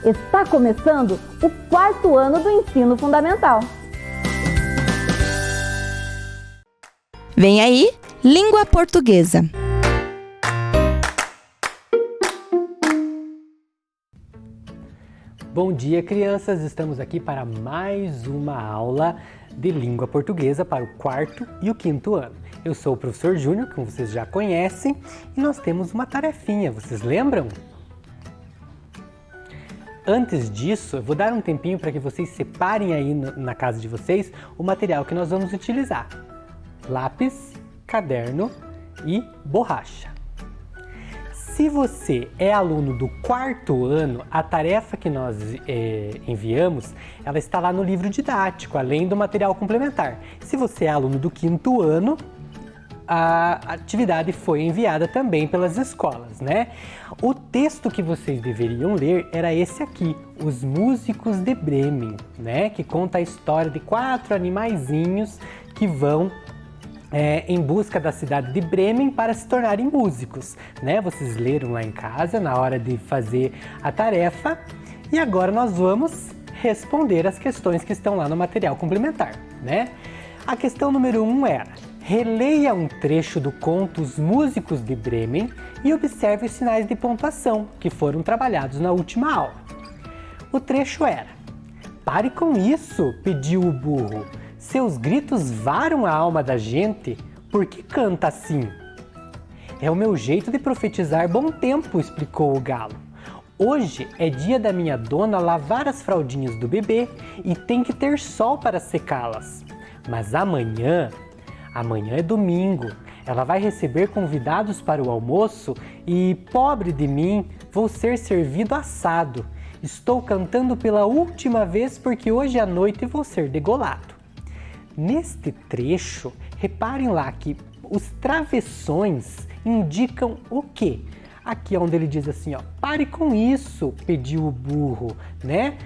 Está começando o 4º ano do ensino fundamental. Vem aí, língua portuguesa. Bom dia, crianças! Estamos aqui para mais uma aula de língua portuguesa para o 4º e o 5º ano. Eu sou o professor Júnior, como vocês já conhecem, e nós temos uma tarefinha, vocês lembram? Antes disso, eu vou dar um tempinho para que vocês separem aí na casa de vocês o material que nós vamos utilizar. Lápis, caderno e borracha. Se você é aluno do 4º ano, a tarefa que nós enviamos, ela está lá no livro didático, além do material complementar. Se você é aluno do 5º ano, a atividade foi enviada também pelas escolas, né? O texto que vocês deveriam ler era esse aqui, Os Músicos de Bremen, né? Que conta a história de 4 animaizinhos que vão em busca da cidade de Bremen para se tornarem músicos, né? Vocês leram lá em casa na hora de fazer a tarefa e agora nós vamos responder as questões que estão lá no material complementar, né? A questão número 1 era: releia um trecho do conto Os Músicos de Bremen e observe os sinais de pontuação que foram trabalhados na última aula. O trecho era: pare com isso, pediu o burro. Seus gritos varam a alma da gente. Por que canta assim? É o meu jeito de profetizar bom tempo, explicou o galo. Hoje é dia da minha dona lavar as fraldinhas do bebê e tem que ter sol para secá-las. Mas amanhã é domingo, ela vai receber convidados para o almoço e, pobre de mim, vou ser servido assado. Estou cantando pela última vez porque hoje à noite vou ser degolado. Neste trecho, reparem lá que os travessões indicam o quê? Aqui é onde ele diz assim, ó, pare com isso, pediu o burro, né?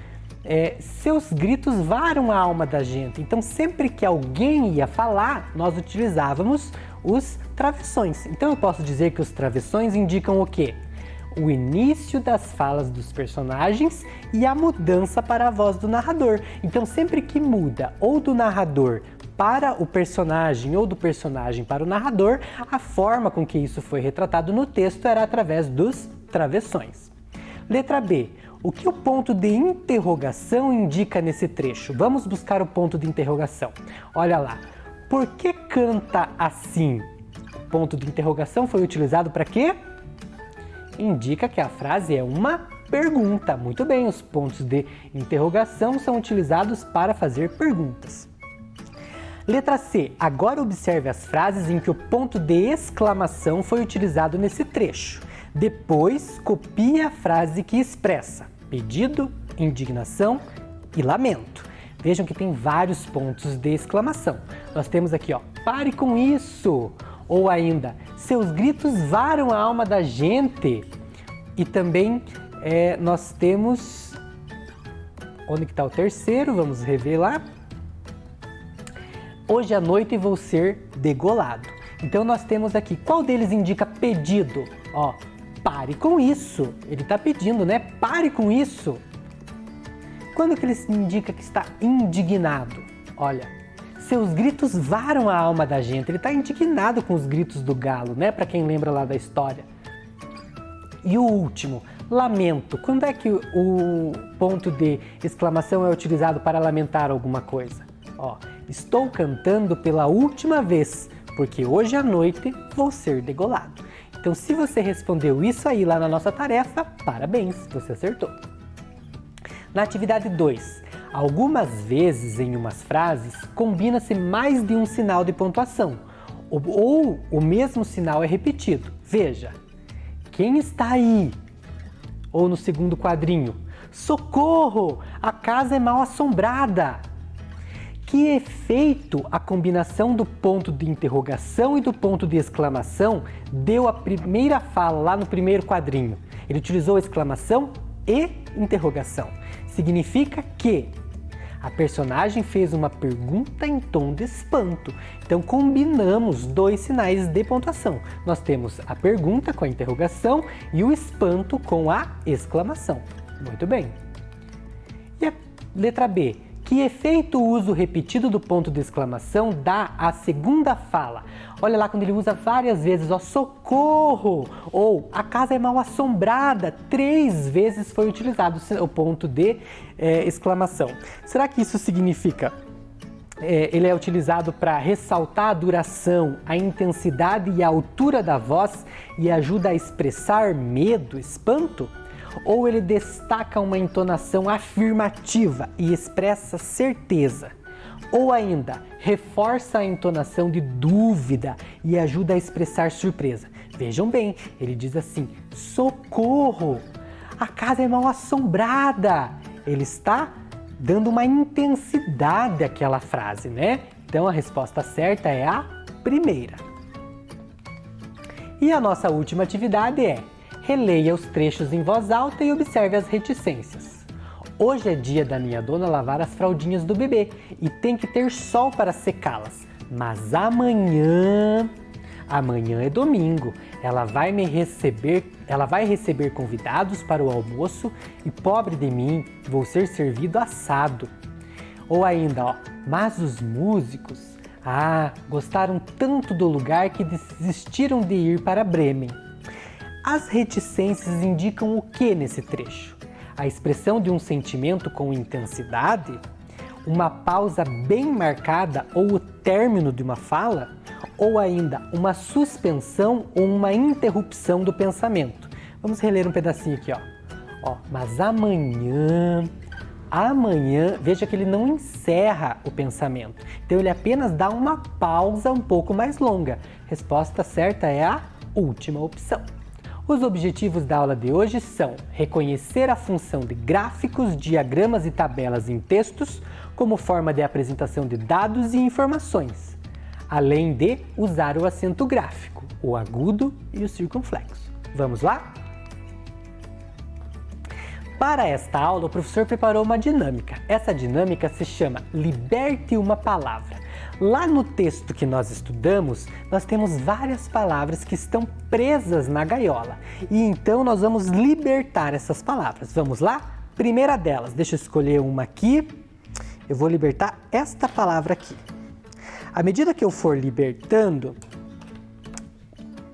Seus gritos varam a alma da gente. Então, sempre que alguém ia falar, nós utilizávamos os travessões. Então, eu posso dizer que os travessões indicam o quê? O início das falas dos personagens e a mudança para a voz do narrador. Então, sempre que muda ou do narrador para o personagem ou do personagem para o narrador, a forma com que isso foi retratado no texto era através dos travessões. Letra B. O que o ponto de interrogação indica nesse trecho? Vamos buscar o ponto de interrogação. Olha lá. Por que canta assim? O ponto de interrogação foi utilizado para quê? Indica que a frase é uma pergunta. Muito bem, os pontos de interrogação são utilizados para fazer perguntas. Letra C. Agora observe as frases em que o ponto de exclamação foi utilizado nesse trecho. Depois, copie a frase que expressa pedido, indignação e lamento. Vejam que tem vários pontos de exclamação. Nós temos aqui, ó, pare com isso! Ou ainda, seus gritos varam a alma da gente. E também nós temos... Onde que está o terceiro? Vamos rever lá. Hoje à noite vou ser degolado. Então nós temos aqui, qual deles indica pedido? Ó, pare com isso. Ele está pedindo, né? Pare com isso. Quando que ele indica que está indignado? Olha, seus gritos varam a alma da gente. Ele está indignado com os gritos do galo, né? Para quem lembra lá da história. E o último, lamento. Quando é que o ponto de exclamação é utilizado para lamentar alguma coisa? Ó, estou cantando pela última vez, porque hoje à noite vou ser degolado. Então, se você respondeu isso aí lá na nossa tarefa, parabéns, você acertou. Na atividade 2, algumas vezes em umas frases combina-se mais de um sinal de pontuação, ou o mesmo sinal é repetido. Veja, quem está aí? Ou no segundo quadrinho, socorro, a casa é mal assombrada. Que efeito a combinação do ponto de interrogação e do ponto de exclamação deu à primeira fala lá no primeiro quadrinho? Ele utilizou exclamação e interrogação. Significa que a personagem fez uma pergunta em tom de espanto. Então combinamos dois sinais de pontuação. Nós temos a pergunta com a interrogação e o espanto com a exclamação. Muito bem, Letra B. Que efeito o uso repetido do ponto de exclamação dá à segunda fala? Olha lá quando ele usa várias vezes, ó, socorro! Ou a casa é mal assombrada. 3 vezes foi utilizado o ponto de exclamação. Será que isso significa... ele é utilizado para ressaltar a duração, a intensidade e a altura da voz e ajuda a expressar medo, espanto? Ou ele destaca uma entonação afirmativa e expressa certeza? Ou ainda, reforça a entonação de dúvida e ajuda a expressar surpresa? Vejam bem, ele diz assim, socorro! A casa é mal assombrada! Ele está dando uma intensidade àquela frase, né? Então a resposta certa é a primeira. E a nossa última atividade é: releia os trechos em voz alta e observe as reticências. Hoje é dia da minha dona lavar as fraldinhas do bebê e tem que ter sol para secá-las. Mas amanhã é domingo, ela vai receber convidados para o almoço e pobre de mim, vou ser servido assado. Ou ainda, ó, mas os músicos, gostaram tanto do lugar que desistiram de ir para Bremen. As reticências indicam o que nesse trecho? A expressão de um sentimento com intensidade? Uma pausa bem marcada ou o término de uma fala? Ou ainda uma suspensão ou uma interrupção do pensamento? Vamos reler um pedacinho aqui, ó. Mas amanhã, veja que ele não encerra o pensamento. Então ele apenas dá uma pausa um pouco mais longa. Resposta certa é a última opção. Os objetivos da aula de hoje são reconhecer a função de gráficos, diagramas e tabelas em textos como forma de apresentação de dados e informações, além de usar o acento gráfico, o agudo e o circunflexo. Vamos lá? Para esta aula, o professor preparou uma dinâmica. Essa dinâmica se chama Liberte uma Palavra. Lá no texto que nós estudamos, nós temos várias palavras que estão presas na gaiola. E então nós vamos libertar essas palavras. Vamos lá? Primeira delas, deixa eu escolher uma aqui. Eu vou libertar esta palavra aqui. À medida que eu for libertando,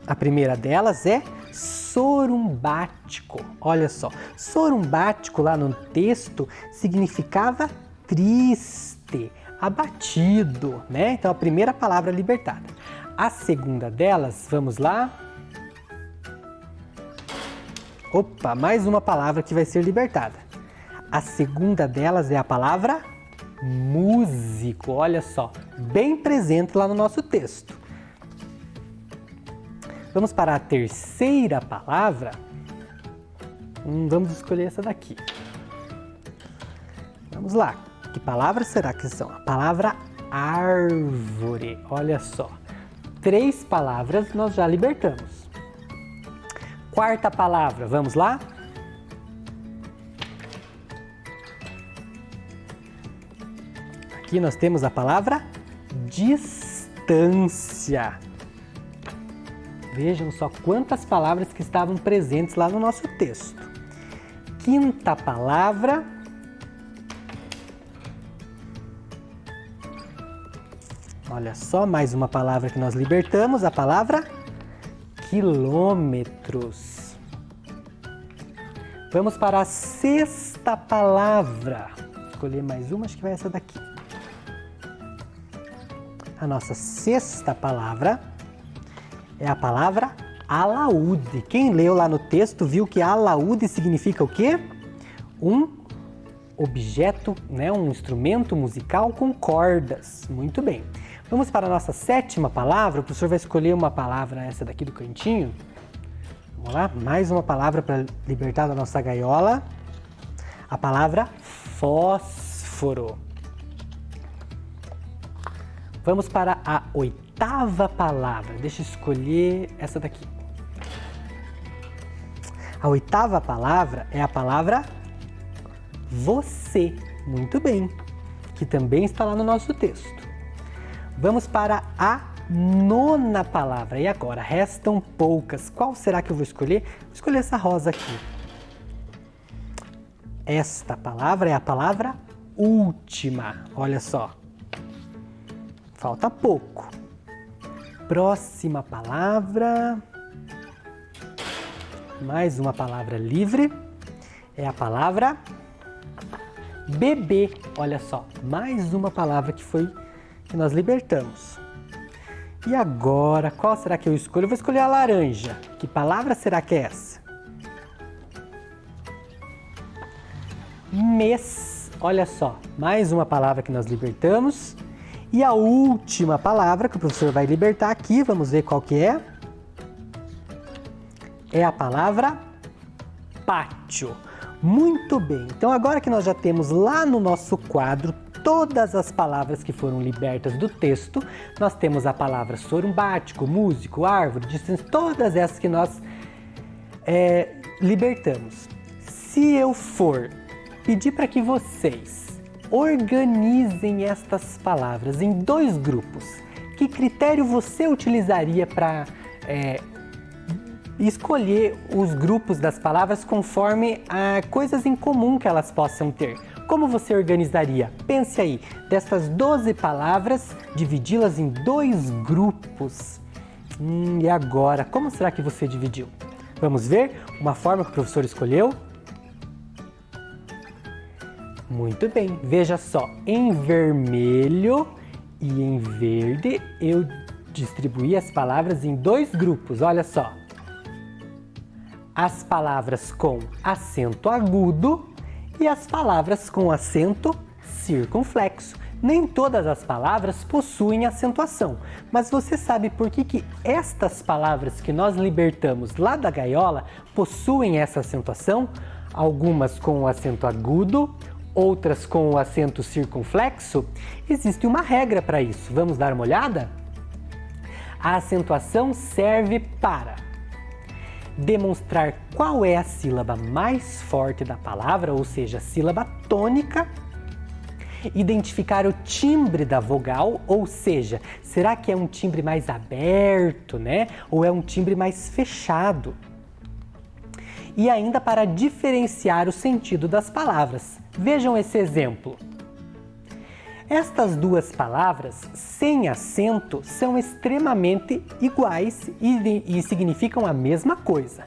a primeira delas é sorumbático. Olha só, sorumbático lá no texto significava triste, abatido, né? Então a primeira palavra libertada. A segunda delas, vamos lá. Opa, mais uma palavra que vai ser libertada. A segunda delas é a palavra músico. Olha só, bem presente lá no nosso texto. Vamos para a terceira palavra. Vamos escolher essa daqui. Vamos lá. Que palavras será que são? A palavra árvore. Olha só. 3 palavras nós já libertamos. Quarta palavra, vamos lá? Aqui nós temos a palavra distância. Vejam só quantas palavras que estavam presentes lá no nosso texto. Quinta palavra. Olha só, mais uma palavra que nós libertamos, a palavra quilômetros. Vamos para a sexta palavra. Vou escolher mais uma, acho que vai essa daqui. A nossa sexta palavra é a palavra alaúde. Quem leu lá no texto viu que alaúde significa o quê? Um objeto, né? Um instrumento musical com cordas. Muito bem. Vamos para a nossa sétima palavra. O professor vai escolher uma palavra, essa daqui do cantinho. Vamos lá, mais uma palavra para libertar da nossa gaiola. A palavra fósforo. Vamos para a oitava palavra. Deixa eu escolher essa daqui. A oitava palavra é a palavra você. Muito bem. Que também está lá no nosso texto. Vamos para a nona palavra. E agora? Restam poucas. Qual será que eu vou escolher? Vou escolher essa rosa aqui. Esta palavra é a palavra última. Olha só. Falta pouco. Próxima palavra. Mais uma palavra livre. É a palavra bebê. Olha só, mais uma palavra que nós libertamos. E agora, qual será que eu escolho? Eu vou escolher a laranja. Que palavra será que é essa? Mês. Olha só, mais uma palavra que nós libertamos. E a última palavra que o professor vai libertar aqui, vamos ver qual que é. É a palavra pátio. Muito bem, então agora que nós já temos lá no nosso quadro todas as palavras que foram libertas do texto, nós temos a palavra sorumbático, músico, árvore, distância, todas essas que nós libertamos. Se eu for pedir para que vocês organizem estas palavras em 2 grupos, que critério você utilizaria para escolher os grupos das palavras conforme coisas em comum que elas possam ter? Como você organizaria? Pense aí, dessas 12 palavras, dividi-las em 2 grupos. E agora, como será que você dividiu? Vamos ver uma forma que o professor escolheu? Muito bem, veja só, em vermelho e em verde eu distribuí as palavras em 2 grupos, olha só. As palavras com acento agudo e as palavras com acento circunflexo. Nem todas as palavras possuem acentuação, mas você sabe por que estas palavras que nós libertamos lá da gaiola possuem essa acentuação? Algumas com o acento agudo, outras com o acento circunflexo? Existe uma regra para isso. Vamos dar uma olhada? A acentuação serve para demonstrar qual é a sílaba mais forte da palavra, ou seja, a sílaba tônica, identificar o timbre da vogal, ou seja, será que é um timbre mais aberto, né? Ou é um timbre mais fechado? E ainda para diferenciar o sentido das palavras. Vejam esse exemplo. Estas 2 palavras sem acento são extremamente iguais e significam a mesma coisa.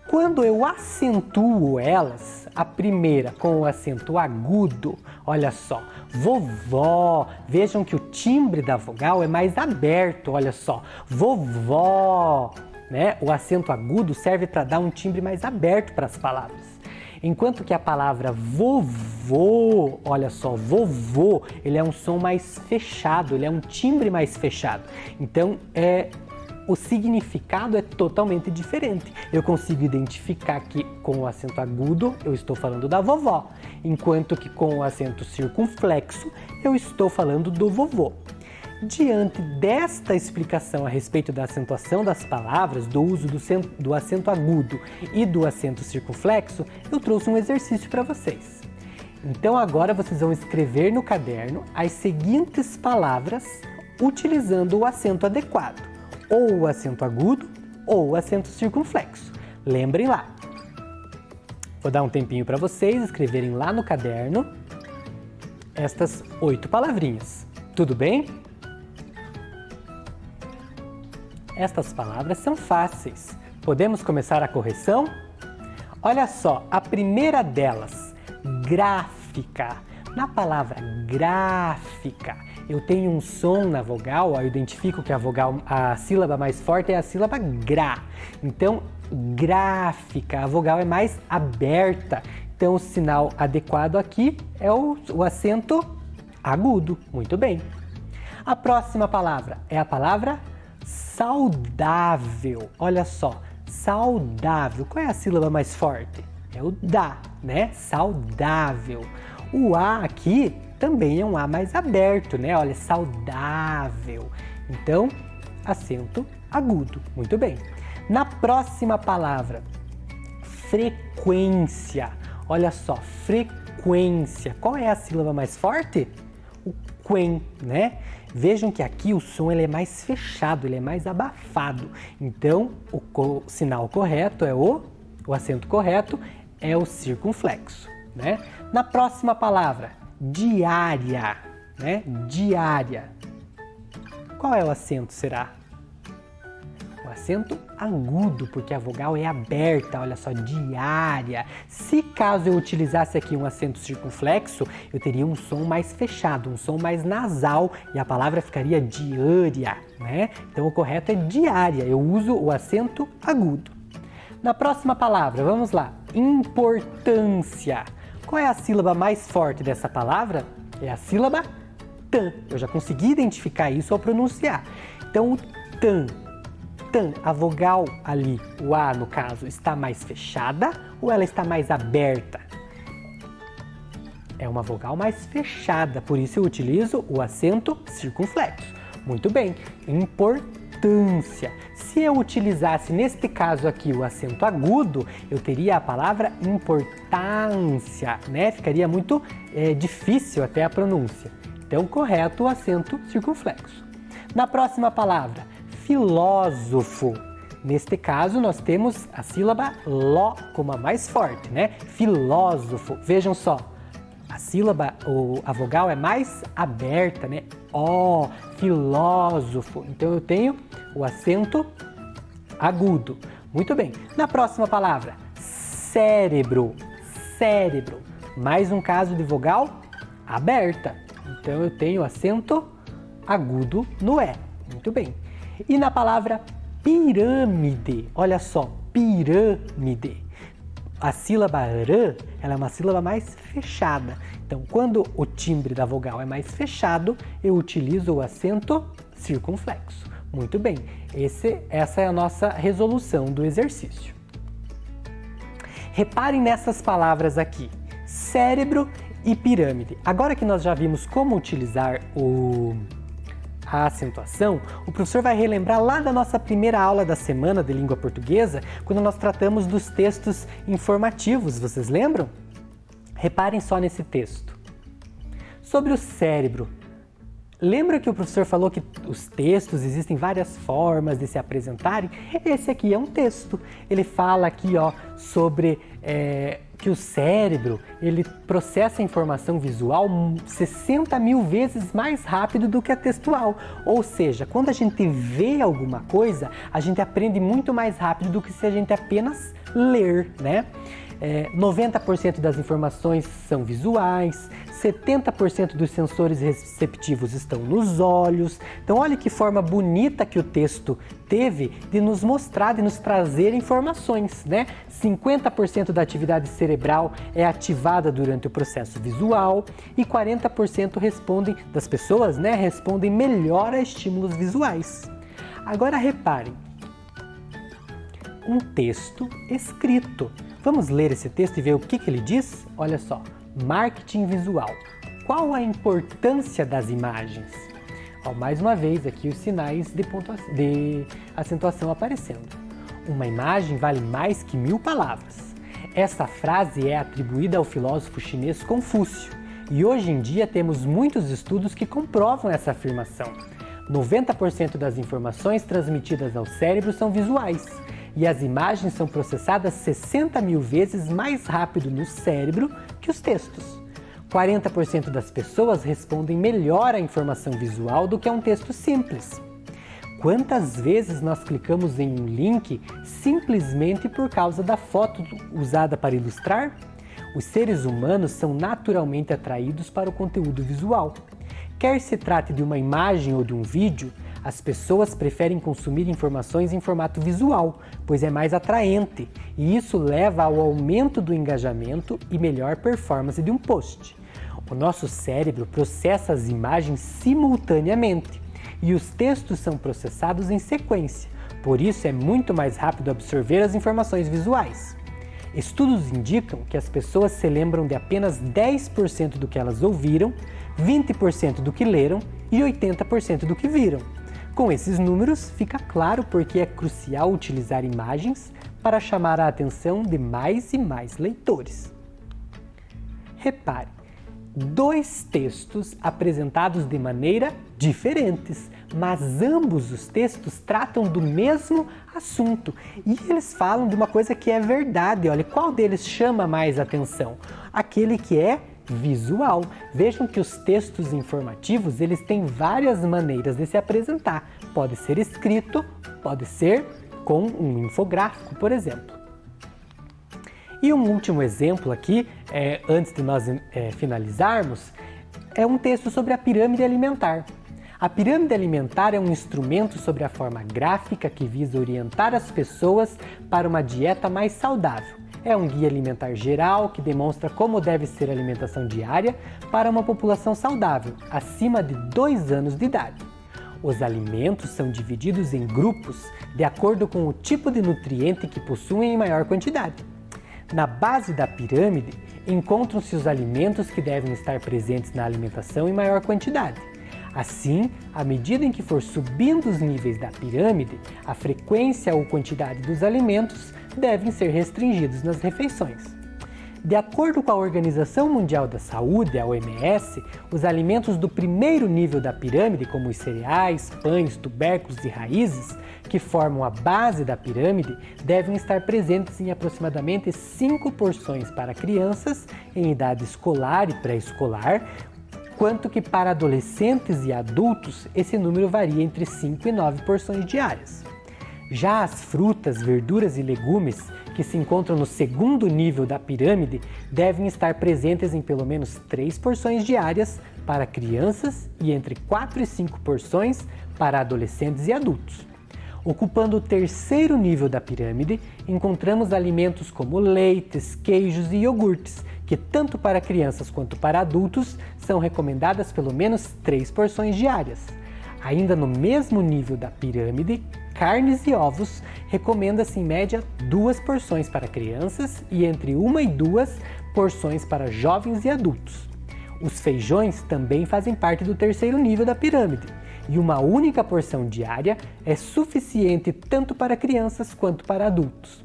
Quando eu acentuo elas, a primeira com o acento agudo, olha só, vovó, vejam que o timbre da vogal é mais aberto, olha só, vovó, né? O acento agudo serve para dar um timbre mais aberto para as palavras. Enquanto que a palavra vovô, olha só, vovô, ele é um som mais fechado, ele é um timbre mais fechado. Então, o significado é totalmente diferente. Eu consigo identificar que com o acento agudo eu estou falando da vovó, enquanto que com o acento circunflexo eu estou falando do vovô. Diante desta explicação a respeito da acentuação das palavras, do uso do acento agudo e do acento circunflexo, eu trouxe um exercício para vocês. Então agora vocês vão escrever no caderno as seguintes palavras utilizando o acento adequado, ou o acento agudo ou o acento circunflexo. Lembrem lá. Vou dar um tempinho para vocês escreverem lá no caderno estas 8 palavrinhas. Tudo bem? Estas palavras são fáceis. Podemos começar a correção? Olha só, a primeira delas, gráfica. Na palavra gráfica, eu tenho um som na vogal, eu identifico que a sílaba mais forte é a sílaba gra. Então, gráfica, a vogal é mais aberta. Então, o sinal adequado aqui é o acento agudo. Muito bem. A próxima palavra é a palavra saudável. Olha só, saudável. Qual é a sílaba mais forte? É o da, né? Saudável. O A aqui também é um A mais aberto, né? Olha, saudável. Então, acento agudo. Muito bem. Na próxima palavra, frequência. Olha só, frequência. Qual é a sílaba mais forte? O quen, né? Vejam que aqui o som ele é mais fechado, ele é mais abafado. Então, o sinal correto é o acento correto é o circunflexo, né? Na próxima palavra, diária, né? Diária. Qual é o acento, será? O acento agudo, porque a vogal é aberta, olha só, diária. Se caso eu utilizasse aqui um acento circunflexo, eu teria um som mais fechado, um som mais nasal e a palavra ficaria diária, né? Então o correto é diária, eu uso o acento agudo. Na próxima palavra, vamos lá, importância. Qual é a sílaba mais forte dessa palavra? É a sílaba tan. Eu já consegui identificar isso ao pronunciar. Então o tan. A vogal ali, o A no caso, está mais fechada ou ela está mais aberta? É uma vogal mais fechada, por isso eu utilizo o acento circunflexo. Muito bem, importância. Se eu utilizasse neste caso aqui o acento agudo, eu teria a palavra importância, né? Ficaria muito difícil até a pronúncia. Então, correto o acento circunflexo. Na próxima palavra, filósofo. Neste caso, nós temos a sílaba ló como a mais forte, né? Filósofo. Vejam só, a sílaba, a vogal é mais aberta, né? Ó, filósofo. Então, eu tenho o acento agudo. Muito bem. Na próxima palavra, cérebro. Cérebro. Mais um caso de vogal aberta. Então, eu tenho acento agudo no E. Muito bem. E na palavra pirâmide, olha só, pirâmide. A sílaba rã, ela é uma sílaba mais fechada. Então, quando o timbre da vogal é mais fechado, eu utilizo o acento circunflexo. Muito bem, essa é a nossa resolução do exercício. Reparem nessas palavras aqui, cérebro e pirâmide. Agora que nós já vimos como utilizar a acentuação, o professor vai relembrar lá da nossa primeira aula da semana de língua portuguesa, quando nós tratamos dos textos informativos, vocês lembram? Reparem só nesse texto. Sobre o cérebro. Lembra que o professor falou que os textos existem várias formas de se apresentarem? Esse aqui é um texto. Ele fala aqui, ó, sobre que o cérebro ele processa a informação visual 60 mil vezes mais rápido do que a textual. Ou seja, quando a gente vê alguma coisa, a gente aprende muito mais rápido do que se a gente apenas ler, né? 90% das informações são visuais, 70% dos sensores receptivos estão nos olhos. Então, olha que forma bonita que o texto teve de nos mostrar, de nos trazer informações, né? 50% da atividade cerebral é ativada durante o processo visual e 40% das pessoas, né, respondem melhor a estímulos visuais. Agora, reparem, um texto escrito. Vamos ler esse texto e ver o que ele diz? Olha só, marketing visual. Qual a importância das imagens? Ó, mais uma vez aqui os sinais de acentuação aparecendo. Uma imagem vale mais que 1000 palavras. Essa frase é atribuída ao filósofo chinês Confúcio e hoje em dia temos muitos estudos que comprovam essa afirmação. 90% das informações transmitidas ao cérebro são visuais. E as imagens são processadas 60 mil vezes mais rápido no cérebro que os textos. 40% das pessoas respondem melhor à informação visual do que a um texto simples. Quantas vezes nós clicamos em um link simplesmente por causa da foto usada para ilustrar? Os seres humanos são naturalmente atraídos para o conteúdo visual. Quer se trate de uma imagem ou de um vídeo, as pessoas preferem consumir informações em formato visual, pois é mais atraente, e isso leva ao aumento do engajamento e melhor performance de um post. O nosso cérebro processa as imagens simultaneamente, e os textos são processados em sequência, por isso é muito mais rápido absorver as informações visuais. Estudos indicam que as pessoas se lembram de apenas 10% do que elas ouviram, 20% do que leram e 80% do que viram. Com esses números, fica claro porque é crucial utilizar imagens para chamar a atenção de mais e mais leitores. Repare, 2 textos apresentados de maneira diferentes, mas ambos os textos tratam do mesmo assunto e eles falam de uma coisa que é verdade. Olha, qual deles chama mais atenção? Aquele que é visual. Vejam que os textos informativos, eles têm várias maneiras de se apresentar. Pode ser escrito, pode ser com um infográfico, por exemplo. E um último exemplo aqui, antes de nós finalizarmos, é um texto sobre a pirâmide alimentar. A pirâmide alimentar é um instrumento sobre a forma gráfica que visa orientar as pessoas para uma dieta mais saudável. É um guia alimentar geral que demonstra como deve ser a alimentação diária para uma população saudável, acima de 2 anos de idade. Os alimentos são divididos em grupos de acordo com o tipo de nutriente que possuem em maior quantidade. Na base da pirâmide, encontram-se os alimentos que devem estar presentes na alimentação em maior quantidade. Assim, à medida em que for subindo os níveis da pirâmide, a frequência ou quantidade dos alimentos devem ser restringidos nas refeições. De acordo com a Organização Mundial da Saúde, a OMS, os alimentos do primeiro nível da pirâmide, como os cereais, pães, tubérculos e raízes, que formam a base da pirâmide, devem estar presentes em aproximadamente 5 porções para crianças em idade escolar e pré-escolar, quanto que para adolescentes e adultos esse número varia entre 5 e 9 porções diárias. Já as frutas, verduras e legumes que se encontram no segundo nível da pirâmide devem estar presentes em pelo menos 3 porções diárias para crianças e entre 4 e 5 porções para adolescentes e adultos. Ocupando o terceiro nível da pirâmide, encontramos alimentos como leites, queijos e iogurtes, que tanto para crianças quanto para adultos são recomendadas pelo menos 3 porções diárias. Ainda no mesmo nível da pirâmide, carnes e ovos recomenda-se em média 2 porções para crianças e entre 1 e 2 porções para jovens e adultos. Os feijões também fazem parte do terceiro nível da pirâmide e uma única porção diária é suficiente tanto para crianças quanto para adultos.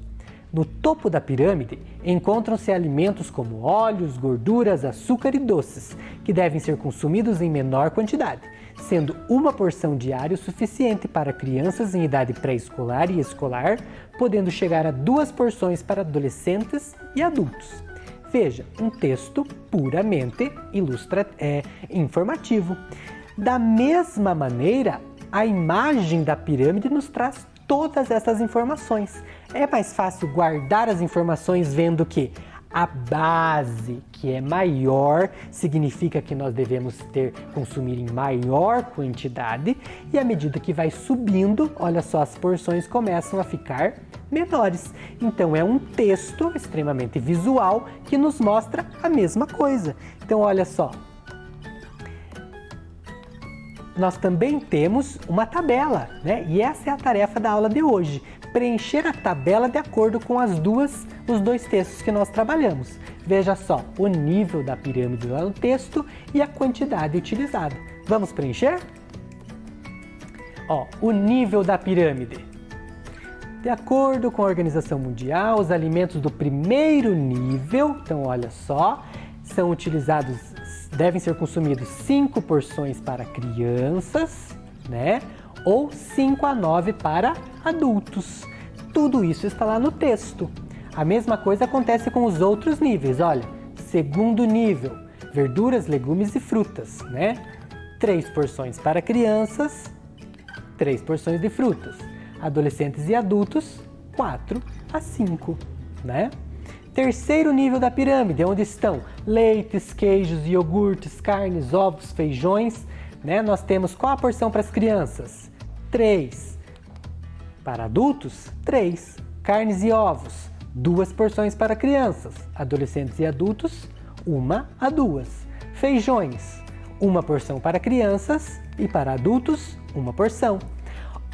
No topo da pirâmide encontram-se alimentos como óleos, gorduras, açúcar e doces, que devem ser consumidos em menor quantidade, sendo uma porção diária o suficiente para crianças em idade pré-escolar e escolar, podendo chegar a 2 porções para adolescentes e adultos. Veja, um texto puramente informativo. Da mesma maneira, a imagem da pirâmide nos traz todas essas informações. É mais fácil guardar as informações vendo que a base, que é maior, significa que nós devemos consumir em maior quantidade, e à medida que vai subindo, olha só, as porções começam a ficar menores. Então é um texto extremamente visual que nos mostra a mesma coisa. Então olha só, nós também temos uma tabela, né? E essa é a tarefa da aula de hoje. Preencher a tabela de acordo com os 2 textos que nós trabalhamos. Veja só, o nível da pirâmide lá no texto e a quantidade utilizada. Vamos preencher? Ó, o nível da pirâmide. De acordo com a Organização Mundial, os alimentos do primeiro nível, então olha só, são utilizados, devem ser consumidos 5 porções para crianças, né? Ou 5 a 9 para adultos. Tudo isso está lá no texto. A mesma coisa acontece com os outros níveis. Olha, segundo nível, verduras, legumes e frutas, né? 3 porções para crianças, 3 porções de frutas. Adolescentes e adultos, 4 a 5, né? Terceiro nível da pirâmide, onde estão leites, queijos, iogurtes, carnes, ovos, feijões, né? Nós temos qual a porção para as crianças? 3. Para adultos, 3. Carnes e ovos, 2 porções para crianças. Adolescentes e adultos, 1 a 2. Feijões, 1 porção para crianças e para adultos, 1 porção.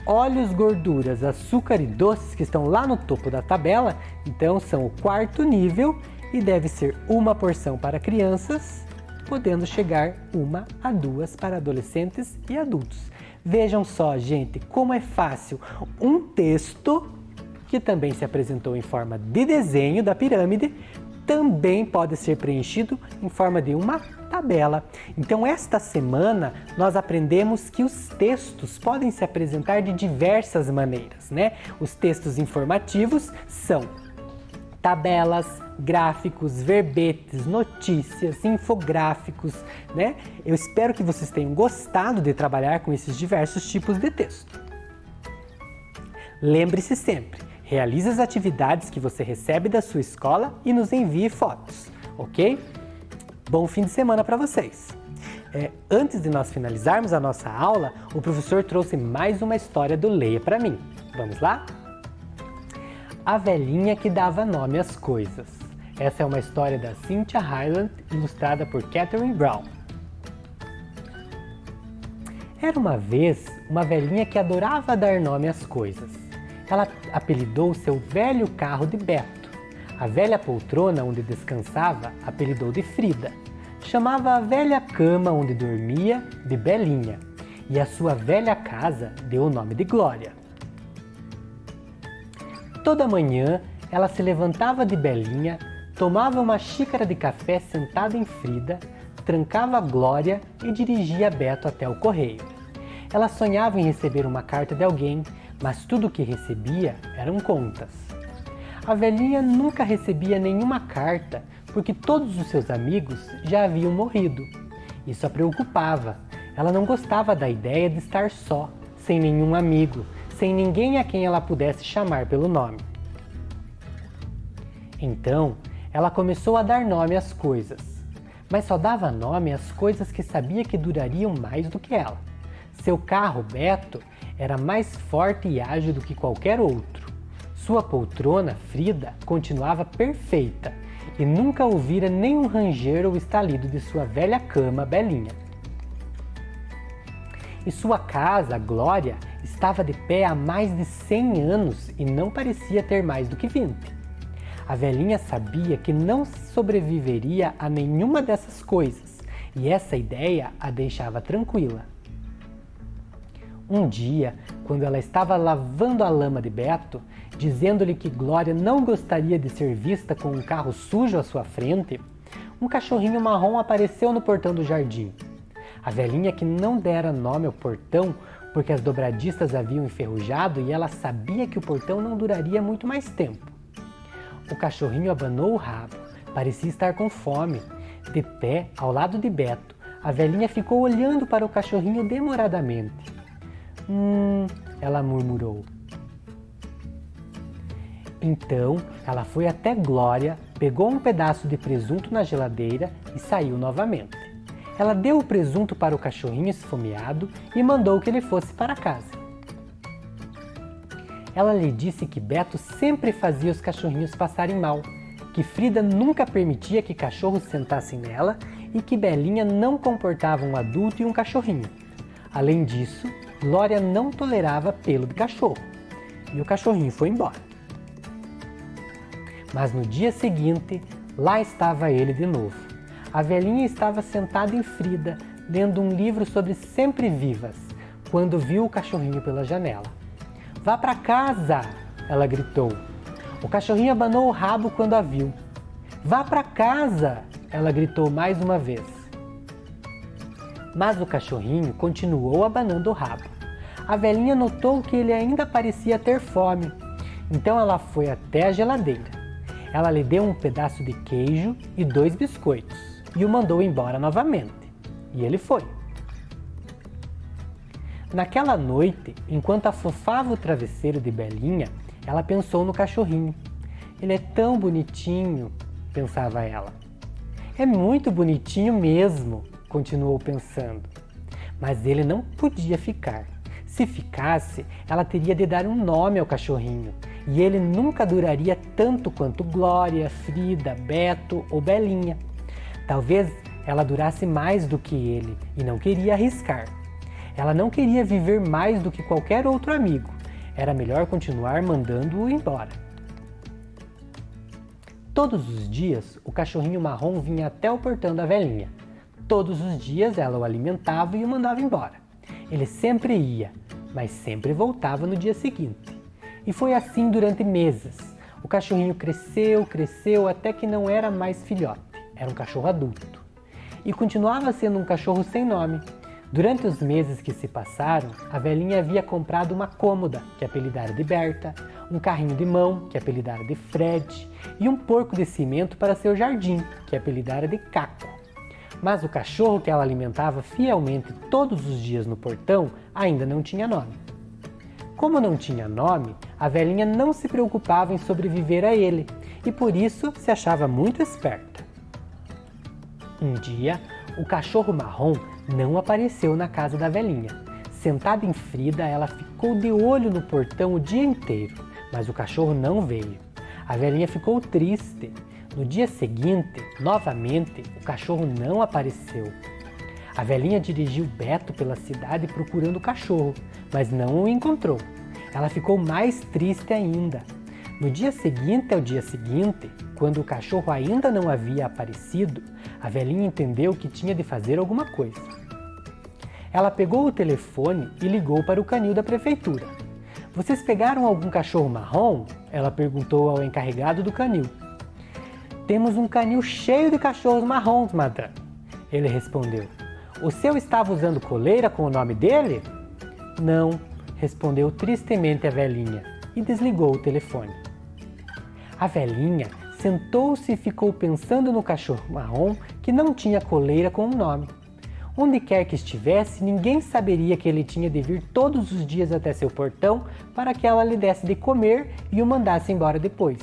Óleos, gorduras, açúcar e doces que estão lá no topo da tabela, então são o 4º nível e deve ser 1 porção para crianças, podendo chegar 1 a 2 para adolescentes e adultos. Vejam só, gente, como é fácil. Um texto que também se apresentou em forma de desenho da pirâmide também pode ser preenchido em forma de uma tabela. Então, esta semana, nós aprendemos que os textos podem se apresentar de diversas maneiras, né? Os textos informativos são tabelas, gráficos, verbetes, notícias, infográficos, né? Eu espero que vocês tenham gostado de trabalhar com esses diversos tipos de texto. Lembre-se sempre, realize as atividades que você recebe da sua escola e nos envie fotos, ok? Bom fim de semana para vocês! Antes de nós finalizarmos a nossa aula, o professor trouxe mais uma história do Leia Pra Mim. Vamos lá? A velhinha que dava nome às coisas. Essa é uma história da Cynthia Highland, ilustrada por Catherine Brown. Era uma vez uma velhinha que adorava dar nome às coisas. Ela apelidou seu velho carro de Beto. A velha poltrona onde descansava apelidou de Frida. Chamava a velha cama onde dormia de Belinha. E a sua velha casa deu o nome de Glória. Toda manhã ela se levantava de Belinha, tomava uma xícara de café sentada em Frida, trancava Glória e dirigia Beto até o correio. Ela sonhava em receber uma carta de alguém, mas tudo o que recebia eram contas. A velhinha nunca recebia nenhuma carta porque todos os seus amigos já haviam morrido. Isso a preocupava. Ela não gostava da ideia de estar só, sem nenhum amigo, sem ninguém a quem ela pudesse chamar pelo nome. Então, ela começou a dar nome às coisas, mas só dava nome às coisas que sabia que durariam mais do que ela. Seu carro, Beto, era mais forte e ágil do que qualquer outro. Sua poltrona, Frida, continuava perfeita e nunca ouvira nenhum ranger ou estalido de sua velha cama, Belinha. E sua casa, Glória, estava de pé há mais de 100 anos e não parecia ter mais do que 20. A velhinha sabia que não sobreviveria a nenhuma dessas coisas e essa ideia a deixava tranquila. Um dia, quando ela estava lavando a lama de Beto, dizendo-lhe que Glória não gostaria de ser vista com um carro sujo à sua frente, um cachorrinho marrom apareceu no portão do jardim. A velhinha, que não dera nome ao portão porque as dobradiças haviam enferrujado e ela sabia que o portão não duraria muito mais tempo. O cachorrinho abanou o rabo, parecia estar com fome. De pé, ao lado de Beto, a velhinha ficou olhando para o cachorrinho demoradamente. Ela murmurou. Então, ela foi até Glória, pegou um pedaço de presunto na geladeira e saiu novamente. Ela deu o presunto para o cachorrinho esfomeado e mandou que ele fosse para casa. Ela lhe disse que Beto sempre fazia os cachorrinhos passarem mal, que Frida nunca permitia que cachorros sentassem nela e que Belinha não comportava um adulto e um cachorrinho. Além disso, Glória não tolerava pelo de cachorro. E o cachorrinho foi embora. Mas no dia seguinte, lá estava ele de novo. A velhinha estava sentada em Frida, lendo um livro sobre sempre-vivas, quando viu o cachorrinho pela janela. "Vá para casa!" ela gritou. O cachorrinho abanou o rabo quando a viu. "Vá para casa!" ela gritou mais uma vez. Mas o cachorrinho continuou abanando o rabo. A velhinha notou que ele ainda parecia ter fome, então ela foi até a geladeira. Ela lhe deu um pedaço de queijo e 2 biscoitos e o mandou embora novamente. E ele foi. Naquela noite, enquanto afofava o travesseiro de Belinha, ela pensou no cachorrinho. "Ele é tão bonitinho", pensava ela. "É muito bonitinho mesmo", continuou pensando. Mas ele não podia ficar. Se ficasse, ela teria de dar um nome ao cachorrinho, e ele nunca duraria tanto quanto Glória, Frida, Beto ou Belinha. Talvez ela durasse mais do que ele e não queria arriscar. Ela não queria viver mais do que qualquer outro amigo. Era melhor continuar mandando-o embora. Todos os dias, o cachorrinho marrom vinha até o portão da velhinha. Todos os dias ela o alimentava e o mandava embora. Ele sempre ia, mas sempre voltava no dia seguinte. E foi assim durante meses. O cachorrinho cresceu até que não era mais filhote. Era um cachorro adulto. E continuava sendo um cachorro sem nome. Durante os meses que se passaram, a velhinha havia comprado uma cômoda, que apelidara de Berta, um carrinho de mão, que apelidara de Fred, e um porco de cimento para seu jardim, que apelidara de Caco. Mas o cachorro que ela alimentava fielmente todos os dias no portão ainda não tinha nome. Como não tinha nome, a velhinha não se preocupava em sobreviver a ele, e por isso se achava muito esperta. Um dia, o cachorro marrom não apareceu na casa da velhinha. Sentada em Frida, ela ficou de olho no portão o dia inteiro, mas o cachorro não veio. A velhinha ficou triste. No dia seguinte, novamente, o cachorro não apareceu. A velhinha dirigiu Beto pela cidade procurando o cachorro, mas não o encontrou. Ela ficou mais triste ainda. No dia seguinte ao dia seguinte, quando o cachorro ainda não havia aparecido, a velhinha entendeu que tinha de fazer alguma coisa. Ela pegou o telefone e ligou para o canil da prefeitura. "Vocês pegaram algum cachorro marrom?" ela perguntou ao encarregado do canil. "Temos um canil cheio de cachorros marrons, madame", ele respondeu. "O seu estava usando coleira com o nome dele?" "Não", respondeu tristemente a velhinha e desligou o telefone. A velhinha sentou-se e ficou pensando no cachorro marrom que não tinha coleira com o nome. Onde quer que estivesse, ninguém saberia que ele tinha de vir todos os dias até seu portão para que ela lhe desse de comer e o mandasse embora depois.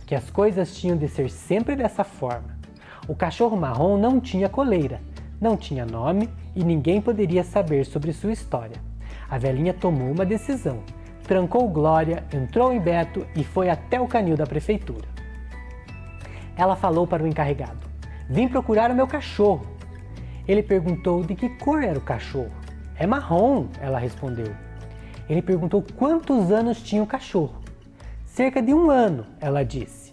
Que as coisas tinham de ser sempre dessa forma. O cachorro marrom não tinha coleira, não tinha nome e ninguém poderia saber sobre sua história. A velhinha tomou uma decisão. Trancou Glória, entrou em Beto e foi até o canil da prefeitura. Ela falou para o encarregado: "Vim procurar o meu cachorro." Ele perguntou de que cor era o cachorro. "É marrom", ela respondeu. Ele perguntou quantos anos tinha o cachorro. "Cerca de 1 ano", ela disse.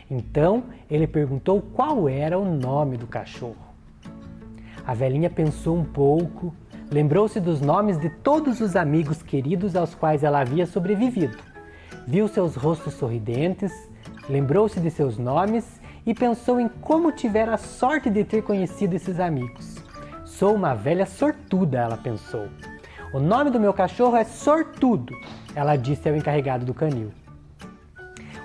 Então ele perguntou qual era o nome do cachorro. A velhinha pensou um pouco, lembrou-se dos nomes de todos os amigos queridos aos quais ela havia sobrevivido. Viu seus rostos sorridentes, lembrou-se de seus nomes e pensou em como tivera a sorte de ter conhecido esses amigos. "Sou uma velha sortuda", ela pensou. "O nome do meu cachorro é Sortudo", ela disse ao encarregado do canil.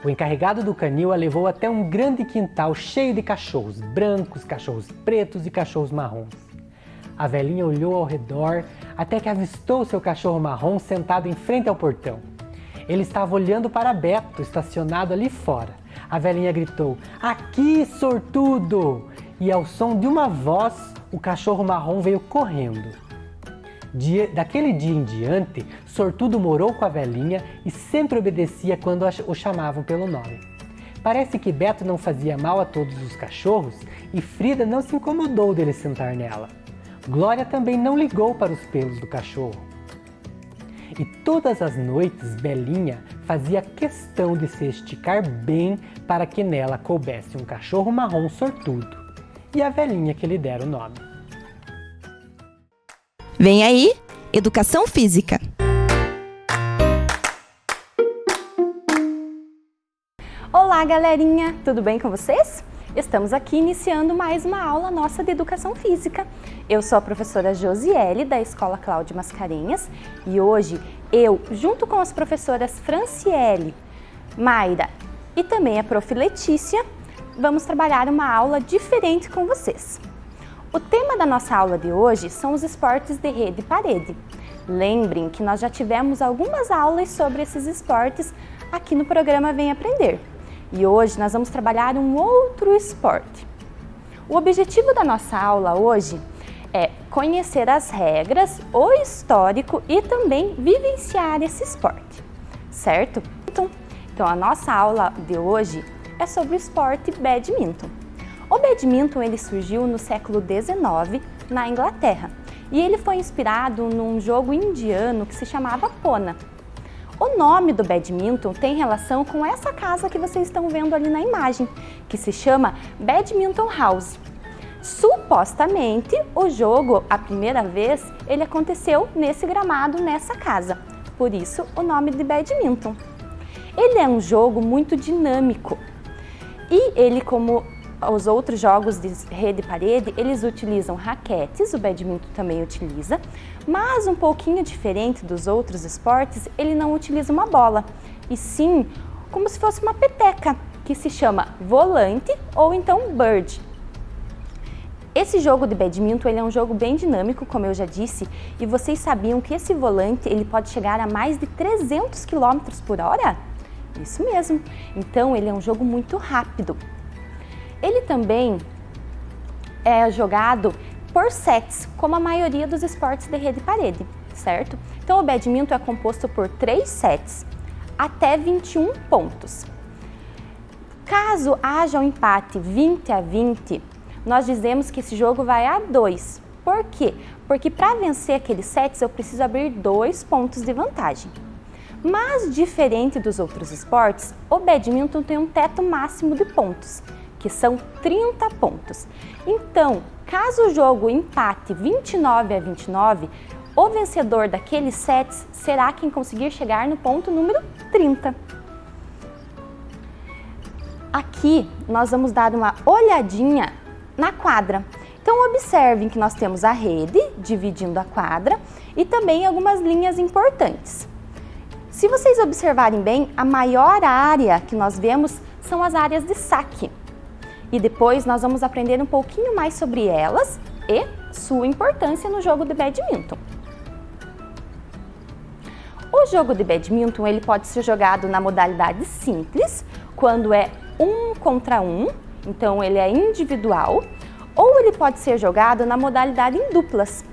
O encarregado do canil a levou até um grande quintal cheio de cachorros brancos, cachorros pretos e cachorros marrons. A velhinha olhou ao redor até que avistou seu cachorro marrom sentado em frente ao portão. Ele estava olhando para Beto, estacionado ali fora. A velhinha gritou: "Aqui, Sortudo!" E ao som de uma voz, o cachorro marrom veio correndo. Daquele dia em diante, Sortudo morou com a velhinha e sempre obedecia quando o chamavam pelo nome. Parece que Beto não fazia mal a todos os cachorros e Frida não se incomodou dele sentar nela. Glória também não ligou para os pelos do cachorro. E todas as noites Belinha fazia questão de se esticar bem para que nela coubesse um cachorro marrom sortudo e a velhinha que lhe dera o nome. Vem aí, Educação Física. Olá, galerinha! Tudo bem com vocês? Estamos aqui iniciando mais uma aula nossa de Educação Física. Eu sou a professora Josiele, da Escola Cláudio Mascarenhas, e hoje eu, junto com as professoras Franciele, Mayra e também a prof. Letícia, vamos trabalhar uma aula diferente com vocês. O tema da nossa aula de hoje são os esportes de rede e parede. Lembrem que nós já tivemos algumas aulas sobre esses esportes aqui no programa Vem Aprender. E hoje nós vamos trabalhar um outro esporte. O objetivo da nossa aula hoje é conhecer as regras, o histórico e também vivenciar esse esporte, certo? Então a nossa aula de hoje é sobre o esporte badminton. O badminton ele surgiu no século XIX na Inglaterra e ele foi inspirado num jogo indiano que se chamava Pona. O nome do badminton tem relação com essa casa que vocês estão vendo ali na imagem, que se chama Badminton House. Supostamente, o jogo, a primeira vez, ele aconteceu nesse gramado, nessa casa. Por isso, o nome de badminton. Ele é um jogo muito dinâmico e ele, como os outros jogos de rede e parede, eles utilizam raquetes, o badminton também utiliza, mas um pouquinho diferente dos outros esportes, ele não utiliza uma bola, e sim como se fosse uma peteca, que se chama volante ou então bird. Esse jogo de badminton ele é um jogo bem dinâmico, como eu já disse, e vocês sabiam que esse volante ele pode chegar a mais de 300 km por hora? Isso mesmo, então ele é um jogo muito rápido. Ele também é jogado por sets, como a maioria dos esportes de rede e parede, certo? Então o badminton é composto por 3 sets, até 21 pontos. Caso haja um empate 20-20, nós dizemos que esse jogo vai a 2. Por quê? Porque para vencer aqueles sets eu preciso abrir 2 pontos de vantagem. Mas diferente dos outros esportes, o badminton tem um teto máximo de pontos, que são 30 pontos. Então, caso o jogo empate 29-29, o vencedor daqueles sets será quem conseguir chegar no ponto número 30. Aqui nós vamos dar uma olhadinha na quadra. Então observem que nós temos a rede dividindo a quadra e também algumas linhas importantes. Se vocês observarem bem, a maior área que nós vemos são as áreas de saque. E depois nós vamos aprender um pouquinho mais sobre elas e sua importância no jogo de badminton. O jogo de badminton ele pode ser jogado na modalidade simples, quando é 1 contra 1, então ele é individual, ou ele pode ser jogado na modalidade em duplas,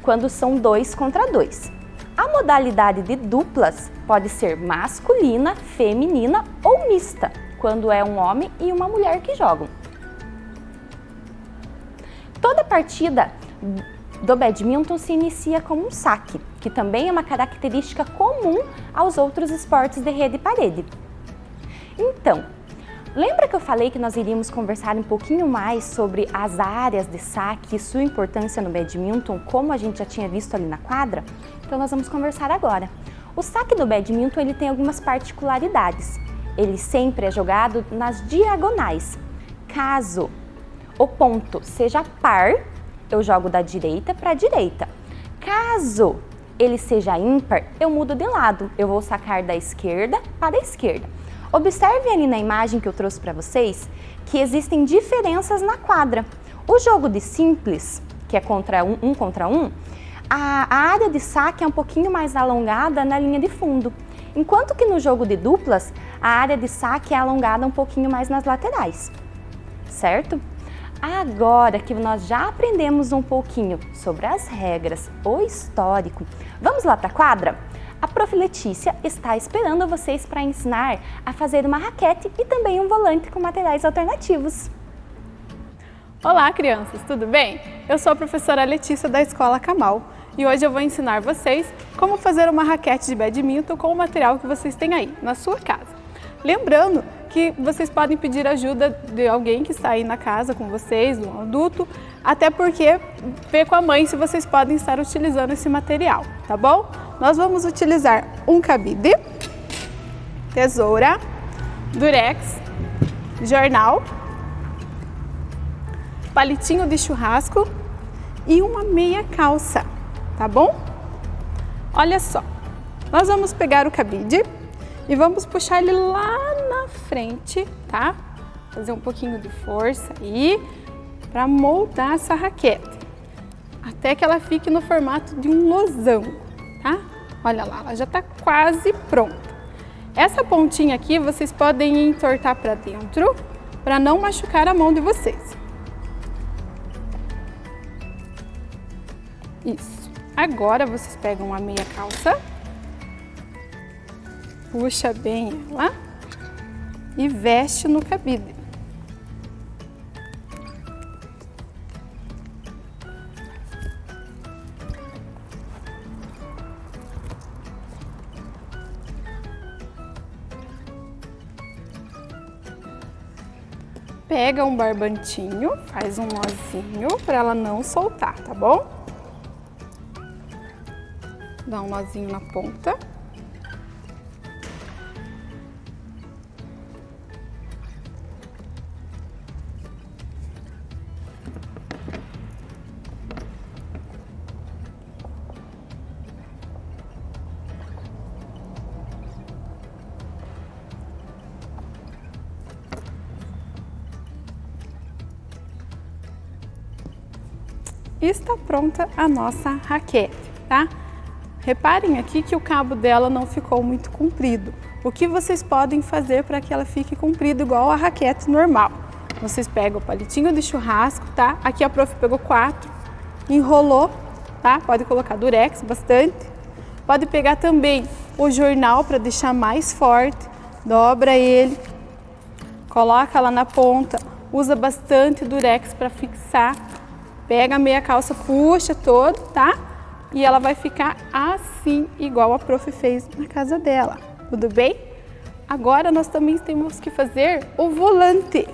quando são 2 contra 2. A modalidade de duplas pode ser masculina, feminina ou mista, quando é um homem e uma mulher que jogam. Toda partida do badminton se inicia com um saque, que também é uma característica comum aos outros esportes de rede e parede. Então, lembra que eu falei que nós iríamos conversar um pouquinho mais sobre as áreas de saque e sua importância no badminton, como a gente já tinha visto ali na quadra? Então nós vamos conversar agora. O saque do badminton ele tem algumas particularidades. Ele sempre é jogado nas diagonais. Caso o ponto seja par, eu jogo da direita para a direita. Caso ele seja ímpar, eu mudo de lado. Eu vou sacar da esquerda para a esquerda. Observem ali na imagem que eu trouxe para vocês que existem diferenças na quadra. O jogo de simples, que é um contra um, a área de saque é um pouquinho mais alongada na linha de fundo. Enquanto que no jogo de duplas, a área de saque é alongada um pouquinho mais nas laterais, certo? Agora que nós já aprendemos um pouquinho sobre as regras, o histórico, vamos lá para a quadra? A Prof. Letícia está esperando vocês para ensinar a fazer uma raquete e também um volante com materiais alternativos. Olá, crianças, tudo bem? Eu sou a professora Letícia da Escola Camal e hoje eu vou ensinar vocês como fazer uma raquete de badminton com o material que vocês têm aí na sua casa. Lembrando que vocês podem pedir ajuda de alguém que está aí na casa com vocês, um adulto, até porque ver com a mãe se vocês podem estar utilizando esse material, tá bom? Nós vamos utilizar um cabide, tesoura, durex, jornal, palitinho de churrasco e uma meia calça, tá bom? Olha só, nós vamos pegar o cabide e vamos puxar ele lá na frente, tá? Fazer um pouquinho de força aí para moldar essa raquete, até que ela fique no formato de um losango, tá? Olha lá, ela já está quase pronta. Essa pontinha aqui vocês podem entortar para dentro para não machucar a mão de vocês. Isso. Agora vocês pegam a meia calça, puxa bem ela e veste no cabide. Pega um barbantinho, faz um nozinho para ela não soltar, tá bom? Dá um nozinho na ponta. E está pronta a nossa raquete, tá? Reparem aqui que o cabo dela não ficou muito comprido. O que vocês podem fazer para que ela fique comprida igual a raquete normal? Vocês pegam o palitinho de churrasco, tá? Aqui a prof pegou 4, enrolou, tá? Pode colocar durex bastante. Pode pegar também o jornal para deixar mais forte, dobra ele, coloca lá na ponta, usa bastante durex para fixar. Pega a meia calça, puxa todo, tá? E ela vai ficar assim, igual a prof fez na casa dela, tudo bem? Agora nós também temos que fazer o volante.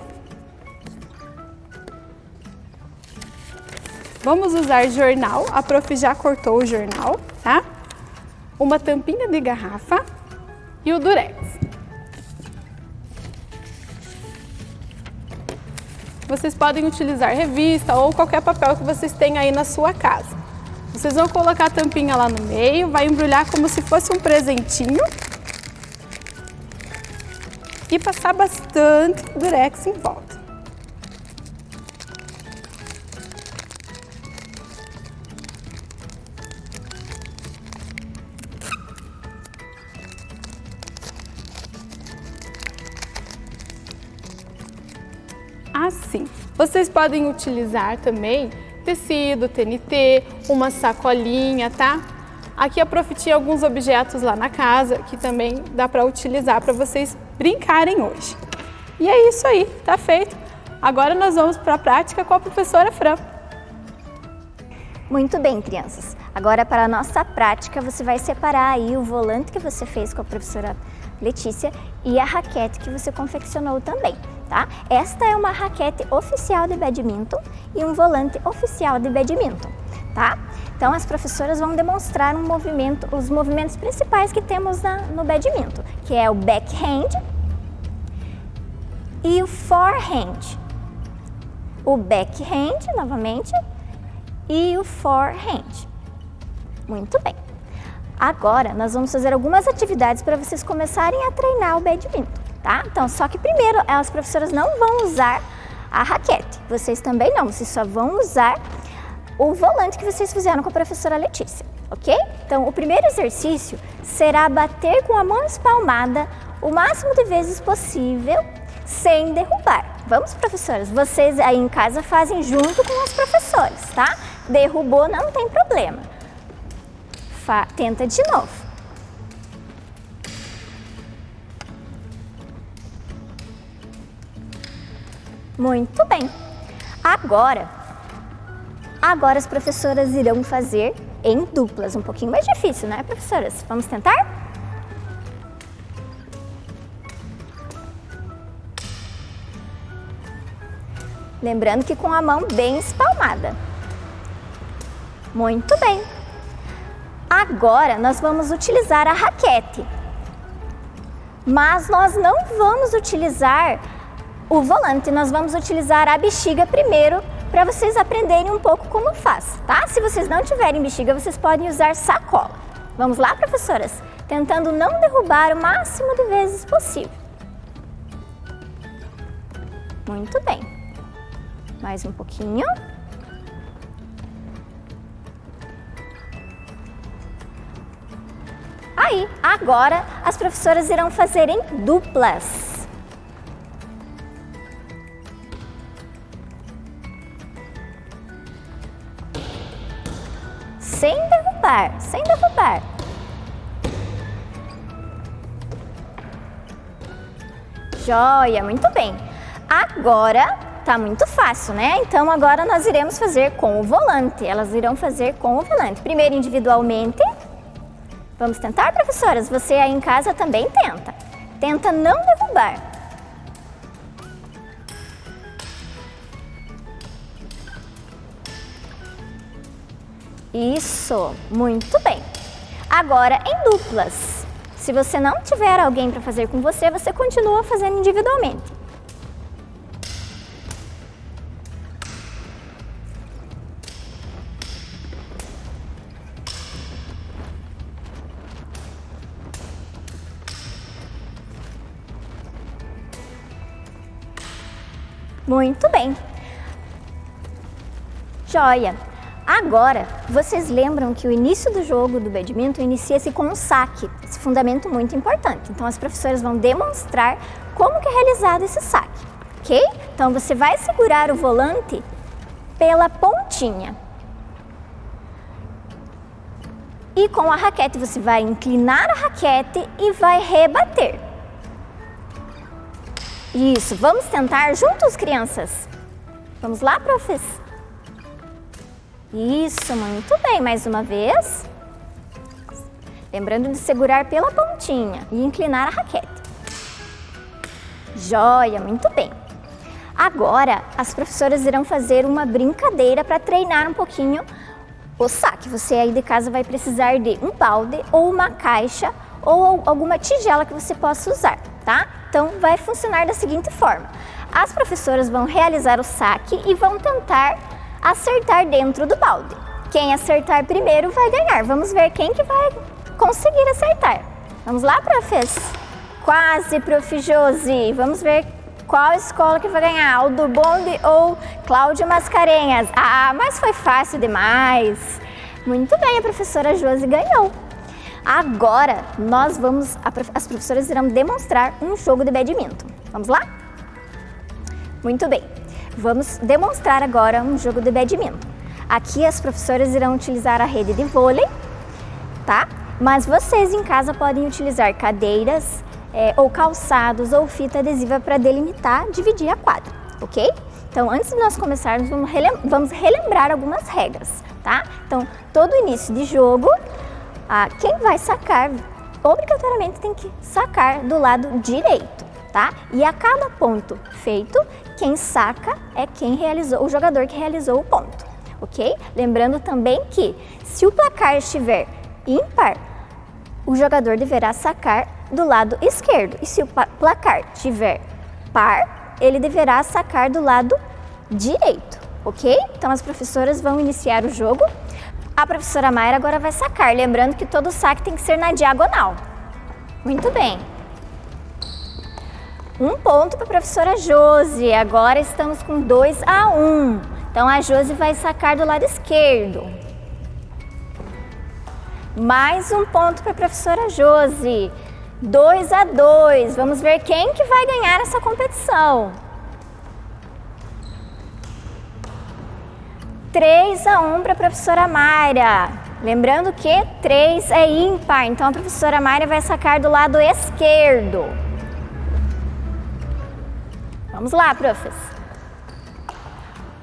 Vamos usar jornal, a prof já cortou o jornal, tá? Uma tampinha de garrafa e o durex. Vocês podem utilizar revista ou qualquer papel que vocês tenham aí na sua casa. Vocês vão colocar a tampinha lá no meio, vai embrulhar como se fosse um presentinho e passar bastante durex em volta. Assim. Vocês podem utilizar também tecido, TNT, uma sacolinha, tá? Aqui a prof tinha alguns objetos lá na casa que também dá para utilizar para vocês brincarem hoje. E é isso aí, tá feito. Agora nós vamos para a prática com a professora Fran. Muito bem, crianças. Agora para a nossa prática, você vai separar aí o volante que você fez com a professora Letícia e a raquete que você confeccionou também, tá? Esta é uma raquete oficial de badminton e um volante oficial de badminton, tá? Então as professoras vão demonstrar os movimentos principais que temos no badminton, que é o backhand e o forehand. O backhand, novamente, e o forehand. Muito bem. Agora, nós vamos fazer algumas atividades para vocês começarem a treinar o badminton, tá? Então, só que primeiro, as professoras não vão usar a raquete. Vocês também não, vocês só vão usar o volante que vocês fizeram com a professora Letícia, ok? Então, o primeiro exercício será bater com a mão espalmada o máximo de vezes possível, sem derrubar. Vamos, professoras? Vocês aí em casa fazem junto com os professores, tá? Derrubou, não tem problema. Tenta de novo. Muito bem. Agora as professoras irão fazer em duplas. Um pouquinho mais difícil, né, professoras? Vamos tentar? Lembrando que com a mão bem espalmada. Muito bem. Agora nós vamos utilizar a raquete, mas nós não vamos utilizar o volante, nós vamos utilizar a bexiga primeiro para vocês aprenderem um pouco como faz, tá? Se vocês não tiverem bexiga, vocês podem usar sacola. Vamos lá, professoras? Tentando não derrubar o máximo de vezes possível. Muito bem. Mais um pouquinho. Aí, agora as professoras irão fazer em duplas. Sem derrubar, sem derrubar. Joia, muito bem. Agora tá muito fácil, né? Então agora nós iremos fazer com o volante. Elas irão fazer com o volante. Primeiro individualmente. Vamos tentar, professoras? Você aí em casa também tenta. Tenta não derrubar. Isso, muito bem. Agora em duplas. Se você não tiver alguém para fazer com você, você continua fazendo individualmente. Muito bem. Joia. Agora, vocês lembram que o início do jogo do badminton inicia-se com um saque, esse fundamento muito importante. Então, as professoras vão demonstrar como que é realizado esse saque, ok? Então, você vai segurar o volante pela pontinha. E com a raquete, você vai inclinar a raquete e vai rebater. Isso, vamos tentar juntos, crianças? Vamos lá, profs? Isso, muito bem, mais uma vez. Lembrando de segurar pela pontinha e inclinar a raquete. Joia, muito bem. Agora, as professoras irão fazer uma brincadeira para treinar um pouquinho o saque. Você aí de casa vai precisar de um balde ou uma caixa ou alguma tigela que você possa usar, tá? Então, vai funcionar da seguinte forma. As professoras vão realizar o saque e vão tentar acertar dentro do balde. Quem acertar primeiro vai ganhar. Vamos ver quem que vai conseguir acertar. Vamos lá, profs? Quase, prof. Josi. Vamos ver qual escola que vai ganhar, Aldo Bonde ou Cláudia Mascarenhas. Ah, mas foi fácil demais. Muito bem, a professora Josi ganhou. Agora, as professoras irão demonstrar um jogo de badminton. Vamos lá? Muito bem. Vamos demonstrar agora um jogo de badminton. Aqui as professoras irão utilizar a rede de vôlei, tá? Mas vocês em casa podem utilizar cadeiras, ou calçados ou fita adesiva para delimitar, dividir a quadra, ok? Então, antes de nós começarmos, vamos relembrar algumas regras, tá? Então, todo início de jogo, quem vai sacar, obrigatoriamente tem que sacar do lado direito, tá? E a cada ponto feito, quem saca é o jogador que realizou o ponto, ok? Lembrando também que, se o placar estiver ímpar, o jogador deverá sacar do lado esquerdo. E se o placar estiver par, ele deverá sacar do lado direito, ok? Então, as professoras vão iniciar o jogo. A professora Mayra agora vai sacar, lembrando que todo saque tem que ser na diagonal. Muito bem. 1 ponto para a professora Josi. Agora estamos com 2-1. Então, a Josi vai sacar do lado esquerdo. Mais 1 ponto para a professora Josi. 2-2. Vamos ver quem que vai ganhar essa competição. 3-1 para a professora Mayra. Lembrando que 3 é ímpar, então a professora Mayra vai sacar do lado esquerdo. Vamos lá, profs.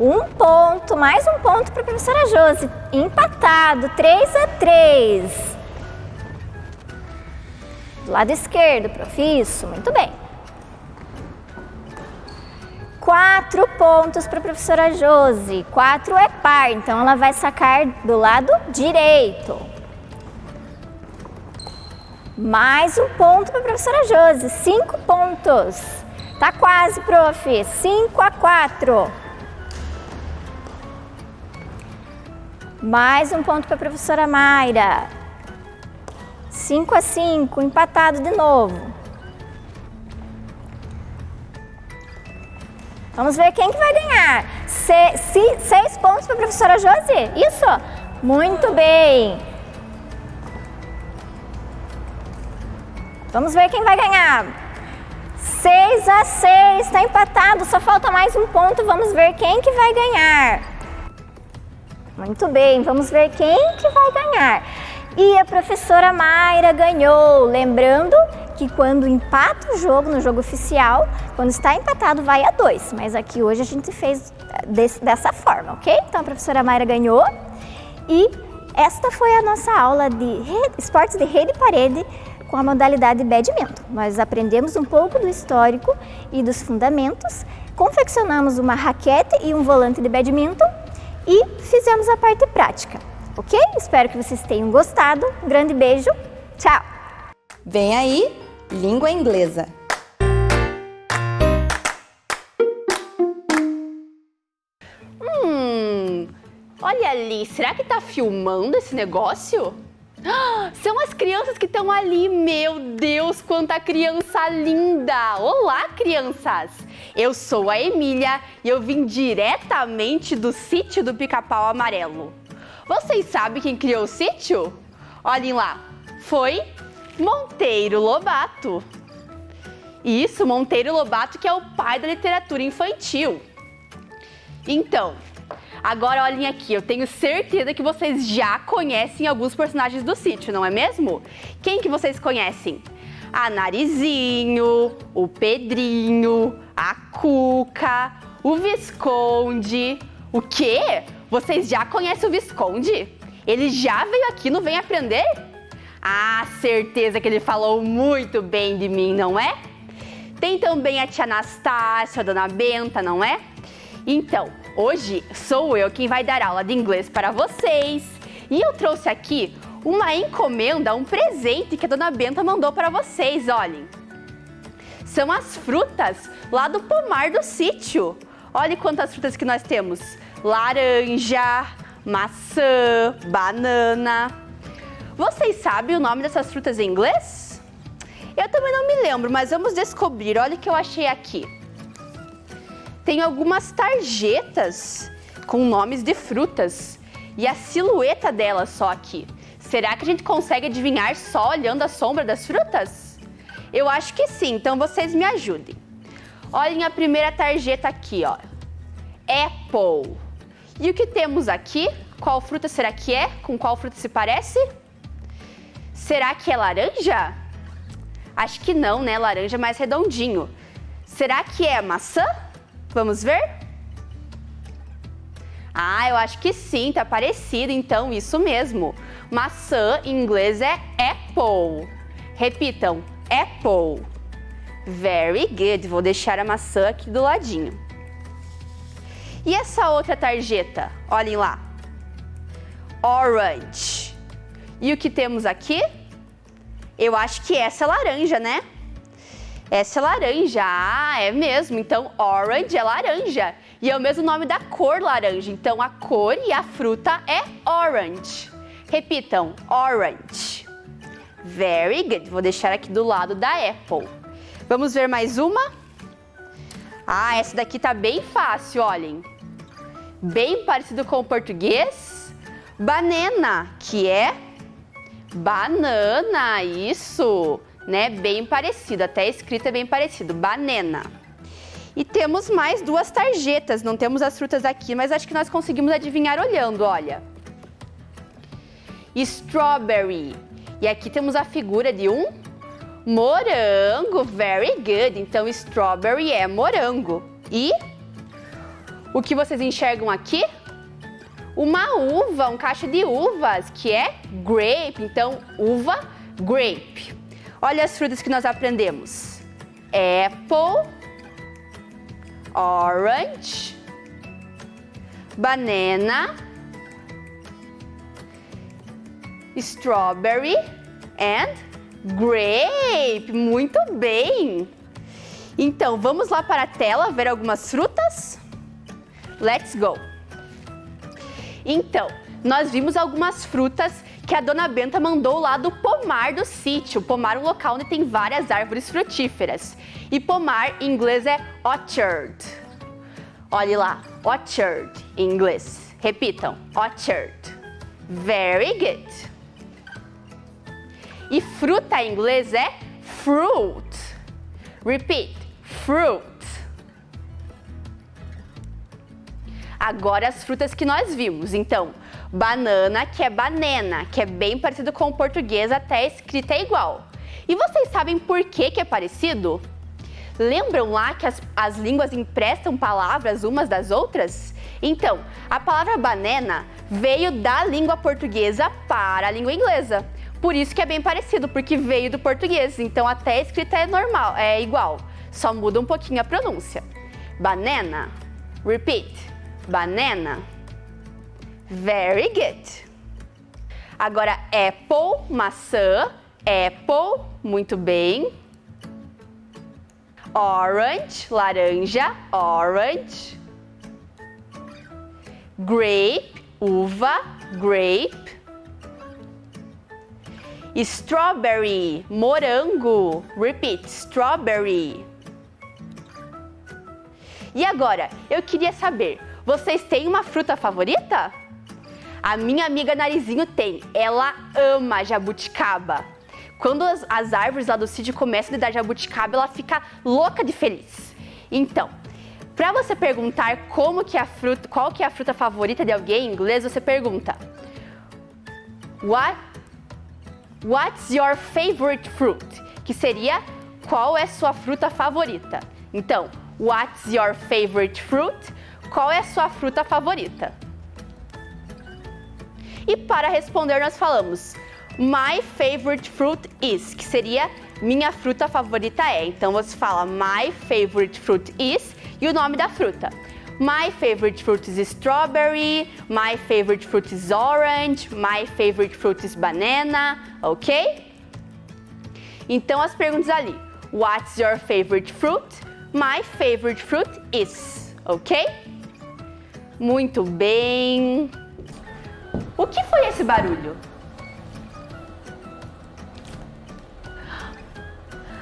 1 ponto, mais 1 ponto para a professora Josi. Empatado, 3-3. Do lado esquerdo, prof. Isso, muito bem. 4 pontos para a professora Josi. 4 é par, então ela vai sacar do lado direito. Mais 1 ponto para a professora Josi. 5 pontos. Tá quase, prof. 5-4. Mais 1 ponto para a professora Mayra. 5-5, empatado de novo. Vamos ver quem que vai ganhar. 6 pontos para a professora Josi. Isso? Muito bem. Vamos ver quem vai ganhar. 6-6, está empatado, só falta mais 1 ponto. Vamos ver quem que vai ganhar. Muito bem, vamos ver quem que vai ganhar. E a professora Mayra ganhou. Lembrando que quando empata o jogo, no jogo oficial, quando está empatado vai a 2. Mas aqui hoje a gente fez dessa forma, ok? Então a professora Mayra ganhou. E esta foi a nossa aula de esportes de rede e parede com a modalidade badminton. Nós aprendemos um pouco do histórico e dos fundamentos, confeccionamos uma raquete e um volante de badminton e fizemos a parte prática, ok? Espero que vocês tenham gostado. Um grande beijo. Tchau! Vem aí, língua inglesa. Olha ali, será que tá filmando esse negócio? São as crianças que estão ali. Meu Deus, quanta criança linda! Olá, crianças! Eu sou a Emília e eu vim diretamente do sítio do Pica-Pau Amarelo. Vocês sabem quem criou o sítio? Olhem lá, foi Monteiro Lobato. Isso, Monteiro Lobato, que é o pai da literatura infantil. Então, agora olhem aqui, eu tenho certeza que vocês já conhecem alguns personagens do sítio, não é mesmo? Quem que vocês conhecem? A Narizinho, o Pedrinho, a Cuca, o Visconde. O quê? Vocês já conhecem o Visconde? Ele já veio aqui no Vem Aprender? Ah, certeza que ele falou muito bem de mim, não é? Tem também a tia Anastácia, a dona Benta, não é? Então, hoje sou eu quem vai dar aula de inglês para vocês. E eu trouxe aqui uma encomenda, um presente que a dona Benta mandou para vocês, olhem. São as frutas lá do pomar do sítio. Olhem quantas frutas que nós temos. Laranja, maçã, banana. Vocês sabem o nome dessas frutas em inglês? Eu também não me lembro, mas vamos descobrir. Olha o que eu achei aqui. Tem algumas tarjetas com nomes de frutas e a silhueta delas só aqui. Será que a gente consegue adivinhar só olhando a sombra das frutas? Eu acho que sim, então vocês me ajudem. Olhem a primeira tarjeta aqui, ó. Apple. E o que temos aqui? Qual fruta será que é? Com qual fruta se parece? Será que é laranja? Acho que não, né? Laranja é mais redondinho. Será que é maçã? Vamos ver? Ah, eu acho que sim, tá parecido, então isso mesmo. Maçã em inglês é apple. Repitam, apple. Very good. Vou deixar a maçã aqui do ladinho. E essa outra tarjeta? Olhem lá. Orange. E o que temos aqui? Eu acho que essa é laranja, né? Essa é laranja. Ah, é mesmo. Então, orange é laranja. E é o mesmo nome da cor laranja. Então, a cor e a fruta é orange. Repitam, orange. Very good. Vou deixar aqui do lado da apple. Vamos ver mais uma? Ah, essa daqui tá bem fácil, olhem. Bem parecido com o português. Banana, que é banana, isso, né? Bem parecido, até a escrita é bem parecido, banana. E temos mais duas tarjetas, não temos as frutas aqui, mas acho que nós conseguimos adivinhar olhando, olha. Strawberry. E aqui temos a figura de um morango, very good. Então, strawberry é morango. E o que vocês enxergam aqui? Uma uva, um cacho de uvas, que é grape. Então, uva, grape. Olha as frutas que nós aprendemos. Apple, orange, banana, strawberry and grape. Muito bem! Então, vamos lá para a tela ver algumas frutas? Let's go! Então, nós vimos algumas frutas que a dona Benta mandou lá do pomar do sítio. Pomar é um local onde tem várias árvores frutíferas. E pomar em inglês é orchard. Olhe lá, orchard em inglês. Repitam, orchard. Very good. E fruta em inglês é fruit. Repeat, fruit. Agora as frutas que nós vimos. Então, banana, que é banana, que é bem parecido com o português, até a escrita é igual. E vocês sabem por que é parecido? Lembram lá que as línguas emprestam palavras umas das outras? Então, a palavra banana veio da língua portuguesa para a língua inglesa. Por isso que é bem parecido, porque veio do português. Então, até a escrita é normal, é igual. Só muda um pouquinho a pronúncia. Banana. Repeat. Banana. Very good. Agora, apple, maçã. Apple, muito bem. Orange, laranja. Orange. Grape, uva. Grape. Strawberry, morango. Repeat, strawberry. E agora, eu queria saber, vocês têm uma fruta favorita? A minha amiga Narizinho tem. Ela ama jabuticaba. Quando as árvores lá do sítio começam a dar jabuticaba, ela fica louca de feliz. Então, para você perguntar qual que é a fruta favorita de alguém em inglês, você pergunta: What's your favorite fruit? Que seria: qual é sua fruta favorita? Então, what's your favorite fruit? Qual é sua fruta favorita? E para responder nós falamos my favorite fruit is, que seria minha fruta favorita é. Então você fala my favorite fruit is e o nome da fruta. My favorite fruit is strawberry, my favorite fruit is orange, my favorite fruit is banana, ok? Então as perguntas ali. What's your favorite fruit? My favorite fruit is, ok? Muito bem. O que foi esse barulho?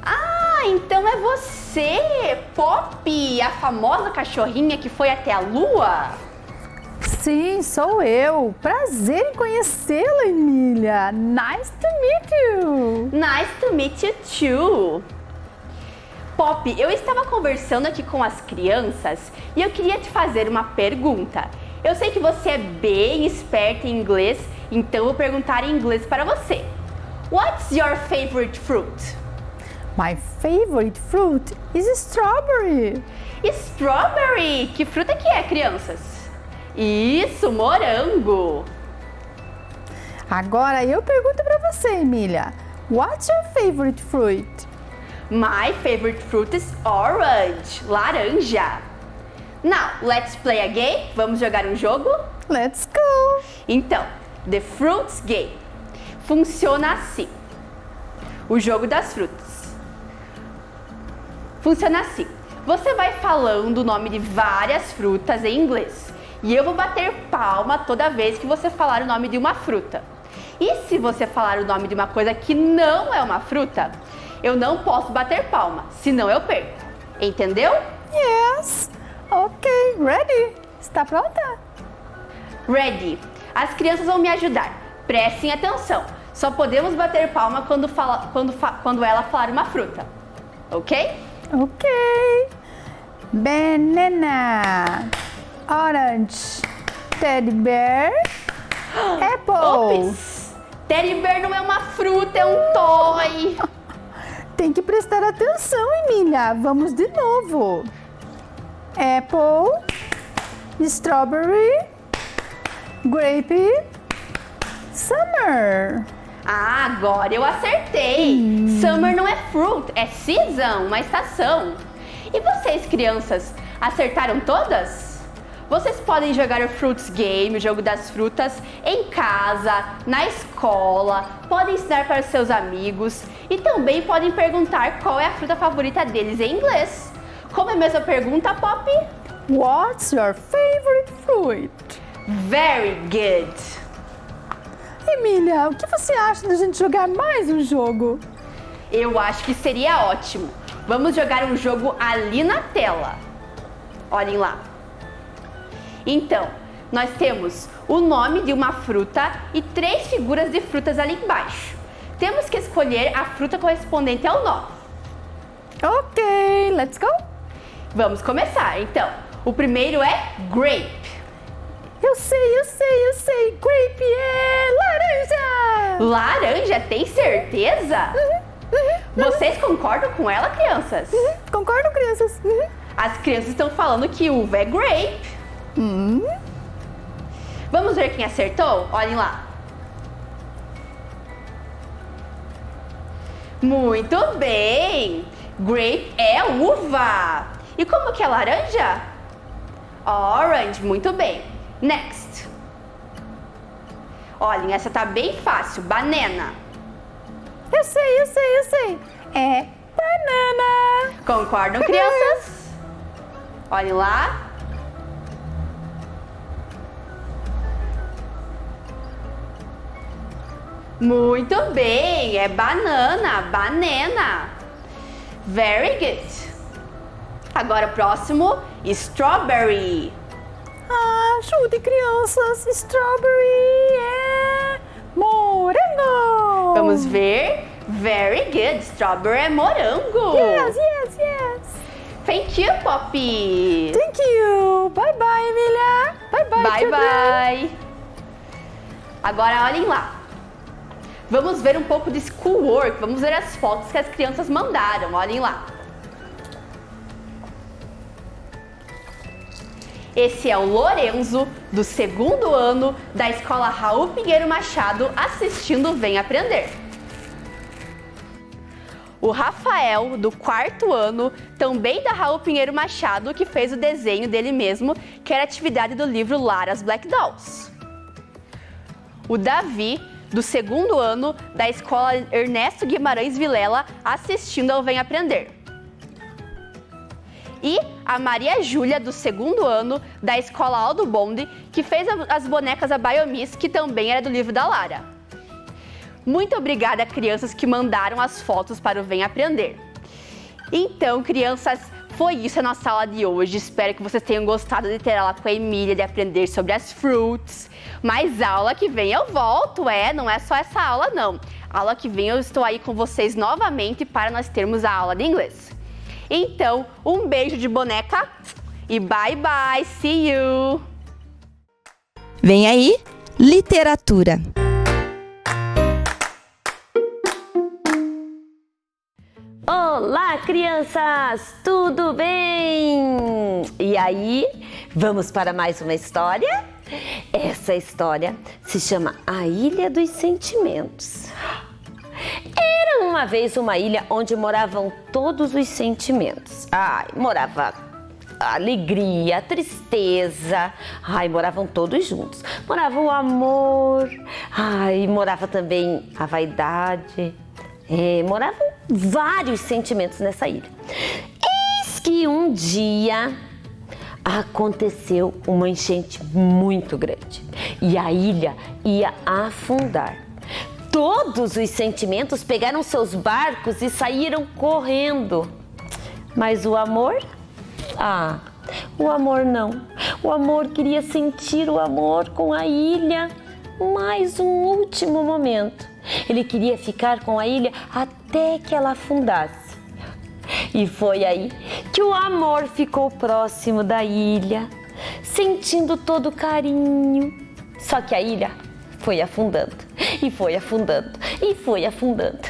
Ah, então é você, Pop, a famosa cachorrinha que foi até a lua? Sim, sou eu. Prazer em conhecê-la, Emília. Nice to meet you. Nice to meet you too. Pop, eu estava conversando aqui com as crianças e eu queria te fazer uma pergunta. Eu sei que você é bem esperta em inglês, então eu vou perguntar em inglês para você. What's your favorite fruit? My favorite fruit is strawberry. Strawberry! Que fruta que é, crianças? Isso, morango! Agora eu pergunto para você, Emília. What's your favorite fruit? My favorite fruit is orange, laranja. Now, let's play a game. Vamos jogar um jogo? Let's go! Então, the fruits game funciona assim. O jogo das frutas. Funciona assim. Você vai falando o nome de várias frutas em inglês. E eu vou bater palma toda vez que você falar o nome de uma fruta. E se você falar o nome de uma coisa que não é uma fruta, eu não posso bater palma, senão eu perco. Entendeu? Yes! Ok, ready? Está pronta? Ready. As crianças vão me ajudar. Prestem atenção. Só podemos bater palma quando ela falar uma fruta. Ok? Ok. Banana, orange, teddy bear, apple. Ops! Teddy bear não é uma fruta, é um toy. Tem que prestar atenção, Emília. Vamos de novo. Apple, strawberry, grape, summer. Ah, agora eu acertei. Summer não é fruit, é season, uma estação. E vocês, crianças, acertaram todas? Vocês podem jogar o Fruits Game, o jogo das frutas, em casa, na escola, podem ensinar para os seus amigos e também podem perguntar qual é a fruta favorita deles em inglês. Como é a mesma pergunta, Pop? What's your favorite fruit? Very good. Emília, o que você acha da gente jogar mais um jogo? Eu acho que seria ótimo. Vamos jogar um jogo ali na tela. Olhem lá. Então, nós temos o nome de uma fruta e 3 figuras de frutas ali embaixo. Temos que escolher a fruta correspondente ao nome. Ok, let's go. Vamos começar. Então, o primeiro é grape. Eu sei. Grape é laranja. Laranja, tem certeza? Vocês concordam com ela, crianças? Concordo, crianças? As crianças estão falando que uva é grape. Vamos ver quem acertou? Olhem lá. Muito bem! Grape é uva. E como que é laranja? Orange, muito bem. Next. Olhem, essa tá bem fácil. Banana. Eu sei. É banana. Concordam, crianças? Olhem lá. Muito bem, é banana. Very good. Agora o próximo, strawberry. Ah, Ajudem, crianças. Strawberry é morango. Vamos ver. Very good. Strawberry é morango. Yes, yes, yes. Thank you, Poppy. Thank you. Bye, bye, Emília. Bye, bye, Bye, children. bye. Agora olhem lá. Vamos ver um pouco de schoolwork. Vamos ver as fotos que as crianças mandaram. Olhem lá. Esse é o Lorenzo, do 2º ano, da escola Raul Pinheiro Machado, assistindo Vem Aprender. O Rafael, do 4º ano, também da Raul Pinheiro Machado, que fez o desenho dele mesmo, que era atividade do livro Lara's Black Dolls. O Davi, do 2º ano, da escola Ernesto Guimarães Vilela, assistindo ao Vem Aprender. E a Maria Júlia, do 2º ano, da escola Aldo Bonde, que fez as bonecas da Biomiss, que também era do livro da Lara. Muito obrigada, crianças que mandaram as fotos para o Vem Aprender. Então, crianças, foi isso a nossa aula de hoje. Espero que vocês tenham gostado de ter aula com a Emília, de aprender sobre as fruits. Mas a aula que vem eu volto, não é só essa aula não. A aula que vem eu estou aí com vocês novamente para nós termos a aula de inglês. Então, um beijo de boneca e bye bye, see you! Vem aí, literatura. Olá, crianças! Tudo bem? E aí, vamos para mais uma história? Essa história se chama A Ilha dos Sentimentos. Era uma vez uma ilha onde moravam todos os sentimentos. Morava a alegria, a tristeza. Moravam todos juntos. Morava o amor. Morava também a vaidade. Moravam vários sentimentos nessa ilha. Eis que um dia aconteceu uma enchente muito grande e a ilha ia afundar. Todos os sentimentos pegaram seus barcos e saíram correndo. Mas o amor? O amor não. O amor queria sentir o amor com a ilha. Mais um último momento. Ele queria ficar com a ilha até que ela afundasse. E foi aí que o amor ficou próximo da ilha, sentindo todo o carinho. Só que a ilha foi afundando, e foi afundando, e foi afundando.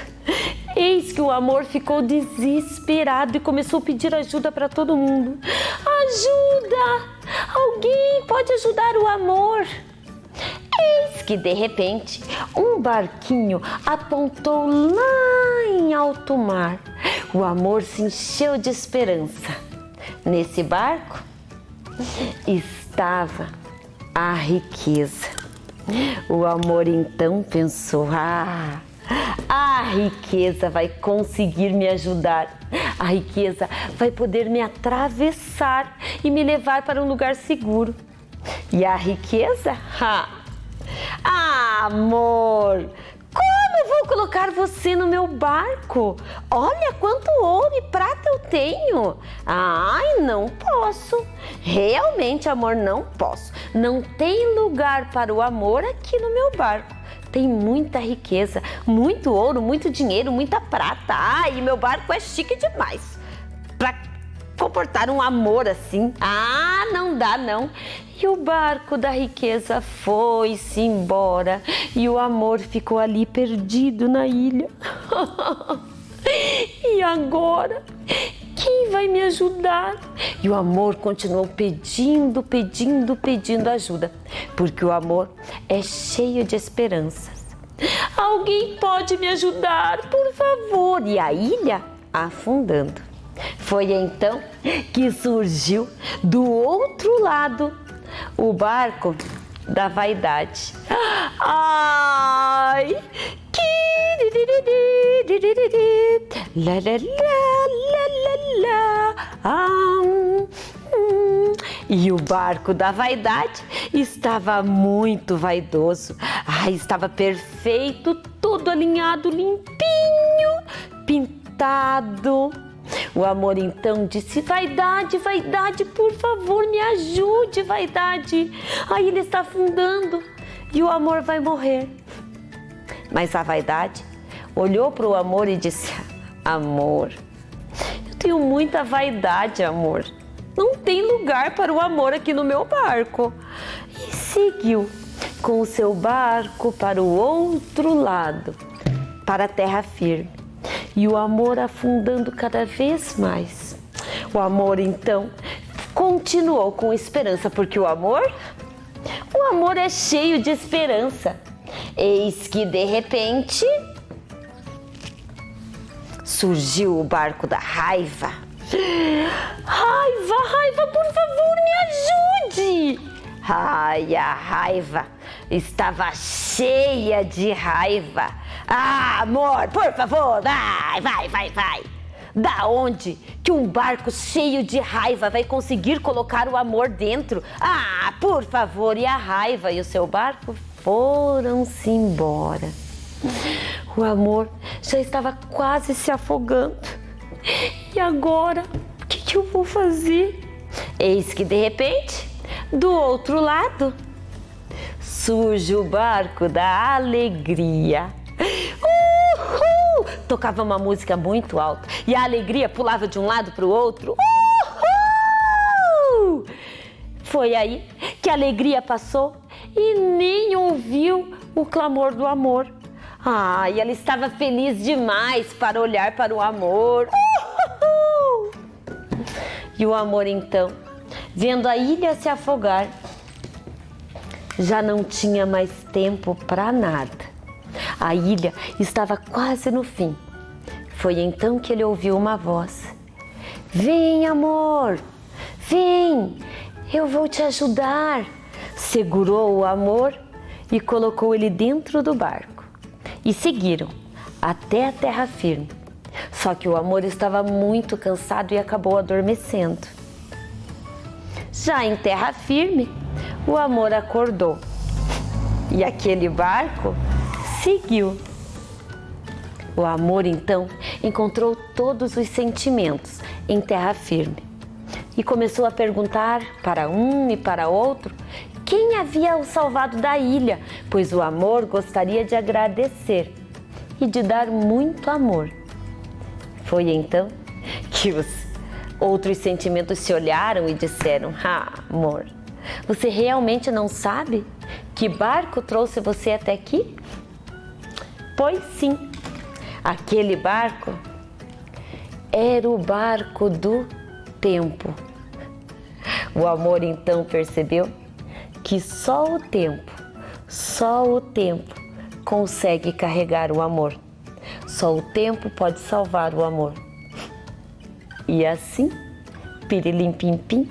Eis que o amor ficou desesperado e começou a pedir ajuda para todo mundo. Ajuda! Alguém pode ajudar o amor? Eis que, de repente, um barquinho apontou lá em alto mar. O amor se encheu de esperança. Nesse barco estava a riqueza. O amor então pensou: a riqueza vai conseguir me ajudar. A riqueza vai poder me atravessar e me levar para um lugar seguro. E a riqueza? Amor, como vou colocar você no meu barco? Olha quanto ouro e prata eu tenho. Não posso. Realmente, amor, não posso. Não tem lugar para o amor aqui no meu barco. Tem muita riqueza, muito ouro, muito dinheiro, muita prata. E meu barco é chique demais para comportar um amor assim. Não dá não. E o barco da riqueza foi-se embora e o amor ficou ali perdido na ilha. E agora? Quem vai me ajudar? E o amor continuou pedindo ajuda, porque o amor é cheio de esperanças. Alguém pode me ajudar, por favor? E a ilha afundando. Foi então que surgiu do outro lado o barco da vaidade. E o barco da vaidade estava muito vaidoso. Estava perfeito, todo alinhado, limpinho, pintado. O amor então disse: Vaidade, Vaidade, por favor, me ajude, Vaidade. A ilha está afundando e o amor vai morrer. Mas a Vaidade olhou para o amor e disse: Amor, eu tenho muita vaidade, amor. Não tem lugar para o amor aqui no meu barco. E seguiu com o seu barco para o outro lado, para a terra firme. E o amor afundando cada vez mais. O amor então continuou com esperança, porque o amor é cheio de esperança. Eis que de repente surgiu o barco da raiva. Raiva, raiva, por favor, me ajude! Ai, a raiva estava cheia de raiva. Ah, amor, por favor, vai. Da onde que um barco cheio de raiva vai conseguir colocar o amor dentro? Ah, por favor, e a raiva e o seu barco foram-se embora. O amor já estava quase se afogando. E agora, o que eu vou fazer? Eis que de repente, do outro lado, surge o barco da alegria. Uhul! Tocava uma música muito alta e a alegria pulava de um lado para o outro. Uhul! Foi aí que a alegria passou e nem ouviu o clamor do amor. Ai, ela estava feliz demais para olhar para o amor. Uhul! E o amor então, vendo a ilha se afogar, já não tinha mais tempo para nada. A ilha estava quase no fim. Foi então que ele ouviu uma voz. Vem, amor, vem, eu vou te ajudar. Segurou o amor e colocou ele dentro do barco. E seguiram até a terra firme. Só que o amor estava muito cansado e acabou adormecendo. Já em terra firme, o amor acordou. E aquele barco seguiu. O amor então encontrou todos os sentimentos em terra firme e começou a perguntar para um e para outro quem havia o salvado da ilha, pois o amor gostaria de agradecer e de dar muito amor. Foi então que os outros sentimentos se olharam e disseram: amor, você realmente não sabe que barco trouxe você até aqui? Pois sim, aquele barco era o barco do tempo. O amor então percebeu que só o tempo consegue carregar o amor. Só o tempo pode salvar o amor. E assim, pirilim pim pim,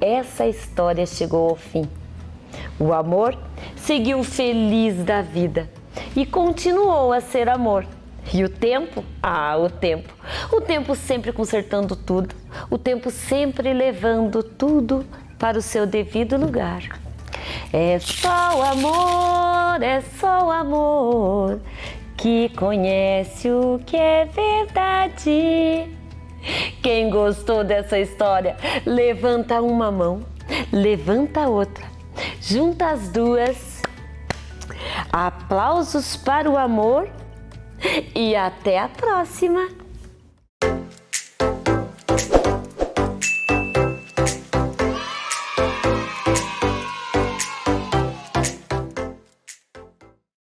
essa história chegou ao fim. O amor seguiu feliz da vida e continuou a ser amor. E o tempo? O tempo sempre consertando tudo, o tempo sempre levando tudo para o seu devido lugar. É só o amor que conhece o que é verdade. Quem gostou dessa história, levanta uma mão, levanta a outra, junta as duas. Aplausos para o amor e até a próxima!